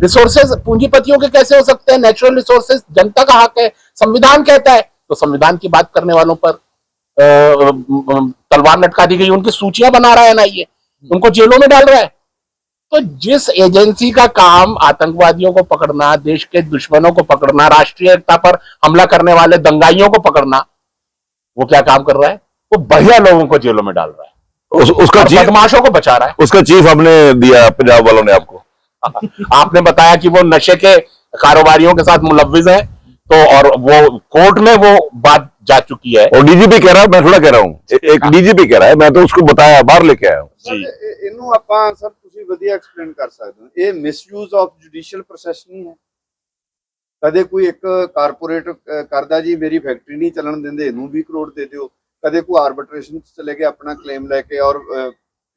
रिसोर्सेज पूंजीपतियों के कैसे हो सकते हैं? नेचुरल रिसोर्सेज जनता का हक है, संविधान कहता है। तो संविधान की बात करने वालों पर तलवार लटका दी गई, उनकी सूचियां बना रहा है ना, ये उनको जेलों में डाल रहा है। तो जिस एजेंसी का काम आतंकवादियों को पकड़ना, देश के दुश्मनों को पकड़ना, राष्ट्रीय एकता पर हमला करने वाले दंगाइयों को पकड़ना, वो क्या काम कर रहा है? वो बढ़िया लोगों को जेलों में डाल रहा है, उसका बदमाशों को बचा रहा है। उसका चीफ हमने दिया पंजाब वालों ने आपको। आपने बताया कि वो नशे के कारोबारियों के साथ मुलव्विज है, तो और वो कोर्ट में वो बात जा चुकी है। और डीजीपी कह रहा है, मैं थोड़ा कह रहा हूँ, एक डीजीपी कह रहा है, मैं तो उसको बताया, बाहर लेके आया हूँ। ਇਹਨੂੰ ਆਪਾਂ ਸਰ ਤੁਸੀਂ ਵਧੀਆ ਐਕਸਪਲੇਨ ਕਰ ਸਕਦੇ ਹੋ। ਇਹ ਮਿਸਯੂਜ਼ ਆਫ ਜੁਡੀਸ਼ੀਅਲ ਪ੍ਰੋਸੈਸ ਨਹੀਂ ਹੈ? ਕਦੇ ਕੋਈ ਇੱਕ ਕਾਰਪੋਰੇਟ ਕਰਦਾ ਜੀ ਮੇਰੀ ਫੈਕਟਰੀ ਨਹੀਂ ਚੱਲਣ ਦਿੰਦੇ, ਇਹਨੂੰ 20 ਕਰੋੜ ਦੇ ਦਿਓ। ਕਦੇ ਕੋਈ ਆਰਬਿਟ੍ਰੇਸ਼ਨ ਚ ਚਲੇ ਗਏ ਆਪਣਾ ਕਲੇਮ ਲੈ ਕੇ, ਔਰ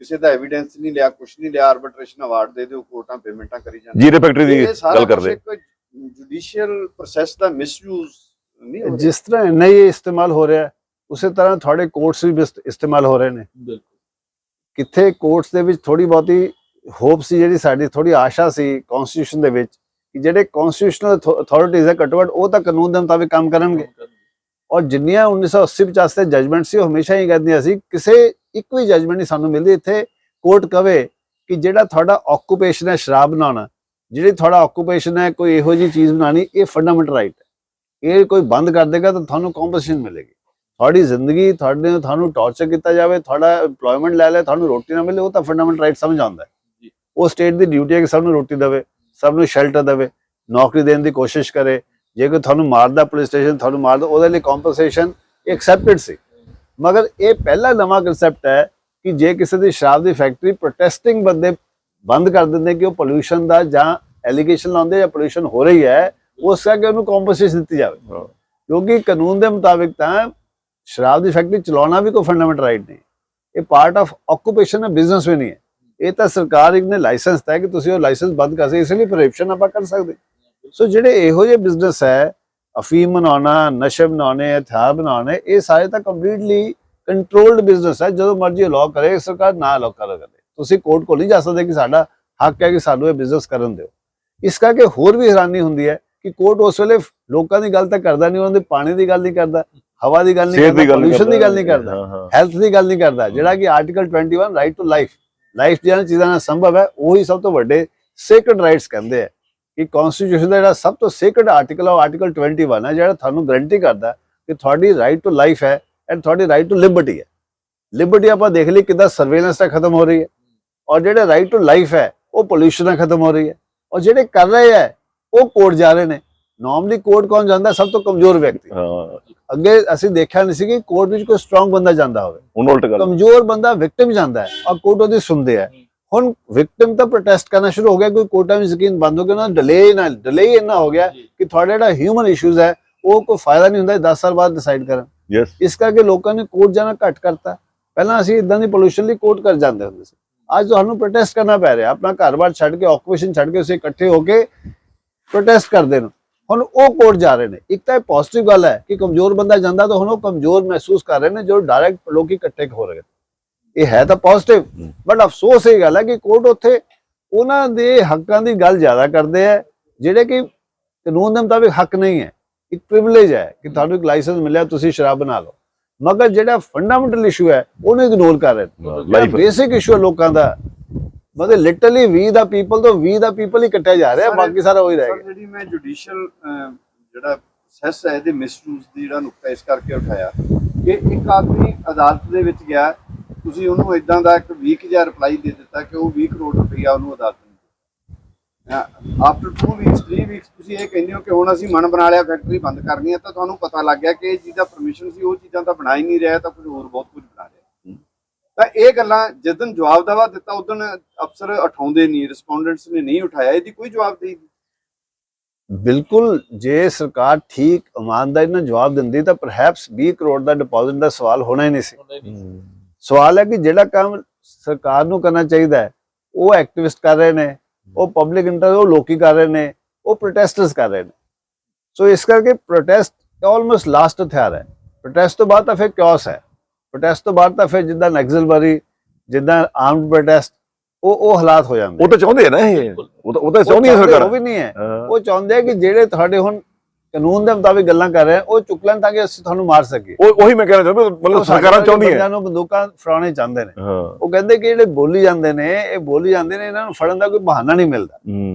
ਕਿਸੇ ਦਾ ਐਵੀਡੈਂਸ ਨਹੀਂ ਲਿਆ, ਕੁਝ ਨਹੀਂ ਲਿਆ, ਆਰਬਿਟ੍ਰੇਸ਼ਨ ਅਵਾਰਡ ਦੇ ਦਿਓ, ਕੋਰਟਾਂ ਪੇਮੈਂਟਾਂ ਕਰੀ ਜਾਂਦੇ। ਜੀਰੇ ਫੈਕਟਰੀ ਦੀ ਗੱਲ ਕਰਦੇ, जुडिशियल प्रोसेस ਦਾ ਮਿਸਯੂਜ਼ ਨਹੀਂ ਹੋ ਰਿਹਾ। जिस तरह एनआईए इस्तेमाल हो रहा है ਉਸੇ ਤਰ੍ਹਾਂ ਤੁਹਾਡੇ ਕੋਰਟਸ ਵੀ ਇਸਤੇਮਾਲ ਹੋ ਰਹੇ ਨੇ। ਕਿੱਥੇ ਕੋਰਟਸ ਦੇ ਵਿੱਚ ਥੋੜੀ ਬਹੁਤੀ ਹੋਪ ਸੀ, ਜਿਹੜੀ ਸਾਡੀ ਥੋੜੀ ਆਸ਼ਾ ਸੀ ਕਨਸਟੀਟਿਊਸ਼ਨ ਦੇ ਵਿੱਚ ਕਿ ਜਿਹੜੇ ਕਨਸਟੀਟਿਊਸ਼ਨਲ ਅਥਾਰਟੀਜ਼ ਹੈ ਘੱਟੋ ਘੱਟ ਉਹ ਤਾਂ ਕਾਨੂੰਨ ਦੇ ਮੁਤਾਬਿਕ ਕੰਮ ਕਰਨਗੇ। ਔਰ ਜਿੰਨੀਆਂ 1980-50 ਦੇ ਜਜਮੈਂਟ ਸੀ ਉਹ ਹਮੇਸ਼ਾ ਹੀ ਕਹਿੰਦੀਆਂ ਸੀ, ਕਿਸੇ ਇੱਕ ਵੀ ਜਜਮੈਂਟ ਨਹੀਂ ਸਾਨੂੰ ਮਿਲਦੀ ਇੱਥੇ ਕੋਰਟ ਕਵੇ ਕਿ ਜਿਹੜਾ ਤੁਹਾਡਾ ਆਕੂਪੇਸ਼ਨ ਹੈ ਸ਼ਰਾਬ ਬਣਾਉਣਾ, ਜਿਹੜੀ ਤੁਹਾਡਾ ਆਕੂਪੇਸ਼ਨ ਹੈ ਕੋਈ ਇਹੋ ਜਿਹੀ ਚੀਜ਼ ਬਣਾਉਣੀ, ਇਹ ਫੰਡਾਮੈਂਟਲ ਰਾਈਟ ਹੈ, ਇਹ ਕੋਈ ਬੰਦ ਕਰ ਦੇਗਾ ਤਾਂ ਤੁਹਾਨੂੰ ਕੰਪਨਸੇਸ਼ਨ ਮਿਲੇਗੀ। ਤੁਹਾਡੀ ਜ਼ਿੰਦਗੀ ਤੁਹਾਨੂੰ ਟਾਰਚਰ ਕੀਤਾ ਜਾਵੇ, ਤੁਹਾਡਾ ਐਮਪਲੋਇਮੈਂਟ ਲੈ ਲੈ, ਤੁਹਾਨੂੰ ਰੋਟੀ ਨਾ ਮਿਲੇ, ਉਹ ਤਾਂ ਫੰਡਾਮੈਂਟਲ ਰਾਈਟ ਸਮਝ ਆਉਂਦਾ ਹੈ। ਉਹ ਸਟੇਟ ਦੀ ਡਿਊਟੀ ਹੈ ਕਿ ਸਭ ਨੂੰ ਰੋਟੀ ਦੇਵੇ, ਸਭ ਨੂੰ ਸ਼ੈਲਟਰ ਦੇਵੇ, ਨੌਕਰੀ ਦੇਣ ਦੀ ਕੋਸ਼ਿਸ਼ ਕਰੇ। ਜੇ ਕੋਈ ਤੁਹਾਨੂੰ ਮਾਰਦਾ, ਪੁਲਿਸ ਸਟੇਸ਼ਨ ਤੁਹਾਨੂੰ ਮਾਰਦਾ, ਉਹਦੇ ਲਈ ਕੰਪਨਸੇਸ਼ਨ ਐਕਸੈਪਟਡ ਸੀ। ਮਗਰ ਇਹ ਪਹਿਲਾ ਨਵਾਂ ਕਨਸੈਪਟ ਹੈ ਕਿ ਜੇ ਕਿਸੇ ਦੀ ਸ਼ਰਾਬ ਦੀ ਫੈਕਟਰੀ ਪ੍ਰੋਟੈਸਟਿੰਗ ਬੰਦੇ ਬੰਦ ਕਰ ਦਿੰਦੇ ਕਿ ਉਹ ਪੋਲਿਊਸ਼ਨ ਦਾ ਜਾਂ ਐਲੀਗੇਸ਼ਨ ਲਾਉਂਦੇ ਜਾਂ ਪੋਲਿਊਸ਼ਨ ਹੋ ਰਹੀ ਹੈ, ਉਸ ਕਰਕੇ ਉਹਨੂੰ ਕੰਪਨਸੇਸ਼ਨ ਦਿੱਤੀ ਜਾਵੇ। ਕਿਉਂਕਿ ਕਾਨੂੰਨ ਦੇ ਮੁਤਾਬਿਕ ਤਾਂ ਸ਼ਰਾਬ ਦੀ ਫੈਕਟਰੀ ਚਲਾਉਣਾ ਵੀ ਕੋਈ ਫੰਡਾਮੈਂਟਲ ਰਾਈਟ ਨਹੀਂ, ਇਹ ਪਾਰਟ ਆਫ ਆਕੂਪੇਸ਼ਨ ਹੈ, ਬਿਜ਼ਨਸ ਵੀ ਨਹੀਂ ਹੈ। ਇਹ ਤਾਂ ਸਰਕਾਰ ਇੱਕ ਨੇ ਲਾਇਸੈਂਸ ਦਿੱਤਾ ਹੈ ਕਿ ਤੁਸੀਂ ਉਹ ਲਾਇਸੈਂਸ ਬੰਦ ਕਰ ਸਕਦੇ, ਇਸ ਲਈ ਪ੍ਰੋਹਿਬਿਸ਼ਨ ਆਪਾਂ ਕਰ ਸਕਦੇ। ਸੋ ਜਿਹੜੇ ਇਹੋ ਜਿਹੇ ਬਿਜ਼ਨਸ ਹੈ, ਅਫੀਮ ਬਣਾਉਣਾ, ਨਸ਼ੇ ਬਣਾਉਣੇ, ਹਥਿਆਰ ਬਣਾਉਣੇ, ਇਹ ਸਾਰੇ ਤਾਂ ਕੰਪਲੀਟਲੀ ਕੰਟਰੋਲਡ ਬਿਜ਼ਨਸ ਹੈ। ਜਦੋਂ ਮਰਜ਼ੀ ਅਲਾਉ ਕਰੇ ਸਰਕਾਰ, ਨਾ ਅਲਾਉ ਕਰੇ ਤੁਸੀਂ ਕੋਰਟ ਕੋਲ ਨਹੀਂ ਜਾ ਸਕਦੇ ਕਿ ਸਾਡਾ ਹੱਕ ਹੈ ਕਿ ਸਾਨੂੰ ਇਹ ਬਿਜ਼ਨਸ ਕਰਨ ਦਿਓ। ਇਸ ਕਰਕੇ ਹੋਰ ਵੀ ਹੈਰਾਨੀ ਹੁੰਦੀ ਹੈ ਕਿ ਕੋਰਟ ਉਸ ਵੇਲੇ ਲੋਕਾਂ ਦੀ ਗੱਲ ਤਾਂ ਕਰਦਾ ਨਹੀਂ, ਉਹਨਾਂ ਦੇ ਪਾਣੀ ਦੀ ਗੱਲ ਨਹੀਂ ਕਰਦਾ, ਹਵਾ ਦੀ ਗੱਲ ਨਹੀਂ ਕਰਦਾ, ਪੋਲਿਊਸ਼ਨ ਦੀ ਗੱਲ ਨਹੀਂ ਕਰਦਾ, ਹੈਲਥ ਦੀ ਗੱਲ ਨਹੀਂ ਕਰਦਾ। ਜਿਹੜਾ ਕਿ ਆਰਟੀਕਲ 21 ਰਾਈਟ ਟੂ ਲਾਈਫ ਜਿਹੜੀਆਂ ਚੀਜ਼ਾਂ ਨਾਲ ਸੰਭਵ ਹੈ, ਉਹੀ ਸਭ ਤੋਂ ਵੱਡੇ ਸੇਕਰਡ ਰਾਈਟਸ ਕਹਿੰਦੇ ਆ ਕਿ ਕਨਸਟੀਟਿਊਸ਼ਨ ਦਾ ਜਿਹੜਾ ਸਭ ਤੋਂ ਸੇਕਰਡ ਆਰਟੀਕਲ ਹੈ, ਆਰਟੀਕਲ 21 ਹੈ, ਜਿਹੜਾ ਤੁਹਾਨੂੰ ਗਰੰਟੀ ਕਰਦਾ ਕਿ ਤੁਹਾਡੀ ਰਾਈਟ ਟੂ ਲਾਈਫ ਹੈ ਐਂਡ ਤੁਹਾਡੀ ਰਾਈਟ ਟੂ ਲਿਬਰਟੀ ਹੈ। ਲਿਬਰਟੀ ਆਪਾਂ ਦੇਖ ਲਈ ਕਿੱਦਾਂ ਸਰਵੇਲੈਂਸ ਤਾਂ ਖਤਮ ਹੋ ਰਹੀ ਹੈ, ਔਰ ਜਿਹੜੇ ਰਾਈਟ ਟੂ ਲਾਈਫ ਹੈ ਉਹ ਪੋਲਿਊਸ਼ਨ ਨਾਲ ਖਤਮ ਹੋ ਰਹੀ ਹੈ। ਔਰ ਜਿਹੜੇ ਕਰ ਰਹੇ ਹੈ ਉਹ ਕੋਰਟ ਜਾ ਰਹੇ ਨੇ। ਨੋਰਮਲੀ ਕੋਰਟ ਕੌਣ ਜਾਂਦਾ? ਸਭ ਤੋਂ ਕਮਜ਼ੋਰ ਵਿਅਕਤੀ। ਅੱਗੇ ਅਸੀਂ ਦੇਖਿਆ ਨਹੀਂ ਸੀ ਕਿ ਕੋਰਟ ਵਿੱਚ ਕੋਈ ਸਟਰੋਂਗ ਬੰਦਾ ਜਾਂਦਾ ਹੋਵੇ, ਹੁਣ ਉਲਟ ਗੱਲ। ਕਮਜ਼ੋਰ ਬੰਦਾ ਵਿਕਟਿਮ ਜਾਂਦਾ ਹੈ ਔਰ ਕੋਰਟ ਉਹਦੀ ਸੁਣਦੇ ਹੈ। ਹੁਣ ਵਿਕਟਿਮ ਤਾਂ ਪ੍ਰੋਟੈਸਟ ਕਰਨਾ ਸ਼ੁਰੂ ਹੋ ਗਿਆ, ਕੋਈ ਕੋਰਟਾਂ ਵਿੱਚ ਯਕੀਨ ਬੰਦ ਹੋ ਗਿਆ ਨਾ, ਡਿਲੇ ਇੰਨਾ ਹੋ ਗਿਆ ਕਿ ਤੁਹਾਡਾ ਜਿਹੜਾ ਹਿਊਮਨ ਇਸ਼ੂਜ਼ ਹੈ ਉਹ ਕੋਈ ਫਾਇਦਾ ਨਹੀਂ ਹੁੰਦਾ 10 ਸਾਲ ਬਾਅਦ ਡਿਸਾਈਡ ਕਰਨ। ਯੈਸ, ਇਸ ਕਰਕੇ ਲੋਕਾਂ ਨੇ ਕੋਰਟ ਜਾਣਾ ਘੱਟ ਕਰਤਾ। ਪਹਿਲਾਂ ਅਸੀਂ ਇਦਾਂ ਦੀ ਪੋਲੂਸ਼ਨ ਲਈ ਕੋਰਟ ਕਰ ਜਾਂਦੇ ਹੁੰਦੇ ਸੀ, ਅੱਜ ਤੁਹਾਨੂੰ ਪ੍ਰੋਟੈਸਟ ਕਰਨਾ ਪੈ ਰਿਹਾ, ਆਪਣਾ ਘਰ-ਬਾਰ ਛੱਡ ਕੇ, ਆਕੂਪੇਸ਼ਨ ਛੱਡ ਕੇ, ਉਸੇ ਇਕੱਠੇ ਹੋ ਕੇ ਪ੍ਰੋਟੈਸਟ ਕਰਦੇ ਨੇ। ਹੁਣ ਉਹ ਕੋਰਟ ਜਾ ਰਹੇ ਨੇ। ਇੱਕ ਤਾਂ ਇਹ ਪੋਜ਼ਿਟਿਵ ਗੱਲ ਹੈ ਕਿ ਕਮਜ਼ੋਰ ਬੰਦਾ ਜਾਂਦਾ ਤਾਂ ਹੁਣ ਉਹ ਕਮਜ਼ੋਰ ਮਹਿਸੂਸ ਕਰ ਰਹੇ ਨੇ ਜੋ ਡਾਇਰੈਕਟ ਲੋਕੀ ਇਕੱਠੇ ਹੋ ਰਹੇ, ਇਹ ਹੈ ਤਾਂ ਪੋਜ਼ਿਟਿਵ। ਬਟ ਅਫਸੋਸ ਇਹ ਗੱਲ ਹੈ ਕਿ ਕੋਰਟ ਉੱਥੇ ਉਹਨਾਂ ਦੇ ਹੱਕਾਂ ਦੀ ਗੱਲ ਜ਼ਿਆਦਾ ਕਰਦੇ ਆ ਜਿਹੜੇ ਕਿ ਕਾਨੂੰਨ ਦੇ ਮੁਤਾਬਿਕ ਹੱਕ ਨਹੀਂ ਹੈ। ਇੱਕ ਪ੍ਰਿਵਿਲੇਜ ਹੈ ਕਿ ਤੁਹਾਨੂੰ ਇੱਕ ਲਾਇਸੈਂਸ ਮਿਲਿਆ, ਤੁਸੀਂ ਸ਼ਰਾਬ ਬਣਾ ਲਓ, ਮਗਰ ਜਿਹੜਾ ਫੰਡਾਮੈਂਟਲ ਇਸ਼ੂ ਹੈ ਉਹਨੂੰ ਇਗਨੋਰ ਕਰ ਰਹੇ ਨੇ। ਬੇਸਿਕ ਇਸ਼ੂ ਹੈ ਲੋਕਾਂ ਦਾ, ਮਤਲਬ ਲਿਟਰਲੀ ਵੀ ਦਾ ਪੀਪਲ ਤੋਂ ਵੀ ਦਾ ਪੀਪਲ ਹੀ ਕੱਟਿਆ ਜਾ ਰਿਹਾ, ਬਾਕੀ ਸਾਰਾ ਉਹੀ ਰਹਿ ਗਿਆ। ਜਿਹੜੀ ਮੈਂ ਜੁਡੀਸ਼ੀਅਲ ਜਿਹੜਾ ਪ੍ਰੋਸੈਸ ਹੈ ਇਹਦੇ ਮਿਸਯੂਜ਼ ਦੀ ਜਿਹੜਾ ਨੁਕਤਾ ਇਸ ਕਰਕੇ ਉਠਾਇਆ ਕਿ ਇੱਕ ਆਦਮੀ ਅਦਾਲਤ ਦੇ ਵਿੱਚ ਗਿਆ, ਤੁਸੀਂ ਉਹਨੂੰ ਇਦਾਂ ਦਾ ਇੱਕ ਵੀਕ ਜਿਹਾ ਰਿਪਲਾਈ ਦੇ ਦਿੱਤਾ ਕਿ ਉਹ 20 ਕਰੋੜ ਰੁਪਈਆ ਉਹਨੂੰ ਅਦਾਲਤ ਨੇ ਆਫਟਰ 2 ਵੀਕਸ 3 ਵੀਕਸ ਤੁਸੀਂ ਇਹ ਕਹਿੰਦੇ ਹੋ ਕਿ ਹੁਣ ਅਸੀਂ ਮਨ ਬਣਾ ਲਿਆ ਫੈਕਟਰੀ ਬੰਦ ਕਰਨੀ ਹੈ, ਤਾਂ ਤੁਹਾਨੂੰ ਪਤਾ ਲੱਗ ਗਿਆ ਕਿ ਇਹ ਚੀਜ਼ ਦਾ ਪਰਮਿਸ਼ਨ ਸੀ, ਉਹ ਚੀਜ਼ਾਂ ਤਾਂ ਬਣਾ ਹੀ ਨਹੀਂ ਰਿਹਾ, ਤਾਂ ਕੁਝ ਹੋਰ ਬਹੁਤ ਕੁਝ ਬਣਾ ਰਿਹਾ। ਤਾਂ ਇਹ ਗੱਲਾਂ ਜਿੱਦਣ ਜਵਾਬ ਦਾਵਾ ਦਿੱਤਾ ਉਦੋਂ ਅਫਸਰ ਉਠਾਉਂਦੇ ਨਹੀਂ, ਰਿਸਪੋਂਡੈਂਟਸ ਨੇ ਨਹੀਂ ਉਠਾਇਆ, ਇਹਦੀ ਕੋਈ ਜਵਾਬਦੇਹੀ ਨਹੀਂ। ਬਿਲਕੁਲ, ਜੇ ਸਰਕਾਰ ਠੀਕ ਇਮਾਨਦਾਰੀ ਨਾਲ ਜਵਾਬ ਦਿੰਦੀ ਤਾਂ ਪਰਹੈਪਸ 20 ਕਰੋੜ ਦਾ ਡਿਪੋਜ਼ਿਟ ਦਾ ਸਵਾਲ ਹੋਣਾ ਹੀ ਨਹੀਂ ਸੀ। ਸਵਾਲ ਹੈ ਕਿ ਜਿਹੜਾ ਕੰਮ ਸਰਕਾਰ ਨੂੰ ਕਰਨਾ ਚਾਹੀਦਾ ਹੈ ਉਹ ਐਕਟਿਵਿਸਟ ਕਰ ਰਹੇ ਨੇ, ਉਹ ਪਬਲਿਕ ਇੰਟਰਸਟ ਉਹ ਲੋਕੀ ਕਰ ਰਹੇ ਨੇ, ਉਹ ਪ੍ਰੋਟੈਸਟਰਸ ਕਰ ਰਹੇ ਨੇ। ਸੋ ਇਸ ਕਰਕੇ ਪ੍ਰੋਟੈਸਟ ਆਲਮੋਸਟ ਲਾਸਟ ਹਥਿਆਰ ਹੈ। ਪ੍ਰੋਟੈਸਟ ਤੋਂ ਬਾਅਦ ਤਾਂ ਫਿਰ ਕਿਓਸ ਹੈ, ਪ੍ਰੋਟੈਸਟ ਤੋਂ ਬਾਅਦ ਤਾਂ ਫਿਰ ਜਿੱਦਾਂ ਨਕਸਲਬਰੀ, ਜਿੱਦਾਂ ਆਰਮਡ ਪ੍ਰੋਟੈਸਟ, ਉਹ ਹਾਲਾਤ ਹੋ ਜਾਂਦੇ। ਉਹ ਤਾਂ ਚਾਹੁੰਦੇ ਆ ਨਾ, ਇਹ ਉਹ ਤਾਂ ਚਾਹੁੰਦੀ ਹੈ ਸਰਕਾਰ। ਉਹ ਵੀ ਨਹੀਂ ਹੈ, ਉਹ ਚਾਹੁੰਦੇ ਆ ਕਿ ਜਿਹੜੇ ਤੁਹਾਡੇ ਹੁਣ ਕਾਨੂੰਨ ਦੇ ਮੁਤਾਬਿਕ ਗੱਲਾਂ ਕਰ ਰਹੇ ਆ ਉਹ ਚੁੱਕ ਲੈਣ ਤਾਂ ਕਿ ਅਸੀਂ ਤੁਹਾਨੂੰ ਮਾਰ ਸਕੀਏ। ਉਹੀ ਮੈਂ ਕਹਿਣਾ ਚਾਹੁੰਦਾ, ਮਤਲਬ ਸਰਕਾਰਾਂ ਚਾਹੁੰਦੀਆਂ ਬੰਦਿਆਂ ਨੂੰ ਬੰਦੂਕਾਂ ਫੜਾਉਣੇ ਚਾਹੁੰਦੇ ਨੇ। ਉਹ ਕਹਿੰਦੇ ਕਿ ਜਿਹੜੇ ਬੋਲੀ ਜਾਂਦੇ ਨੇ, ਇਹ ਬੋਲੀ ਜਾਂਦੇ ਨੇ, ਇਹਨਾਂ ਨੂੰ ਫੜਨ ਦਾ ਕੋਈ ਬਹਾਨਾ ਨਹੀਂ ਮਿਲਦਾ।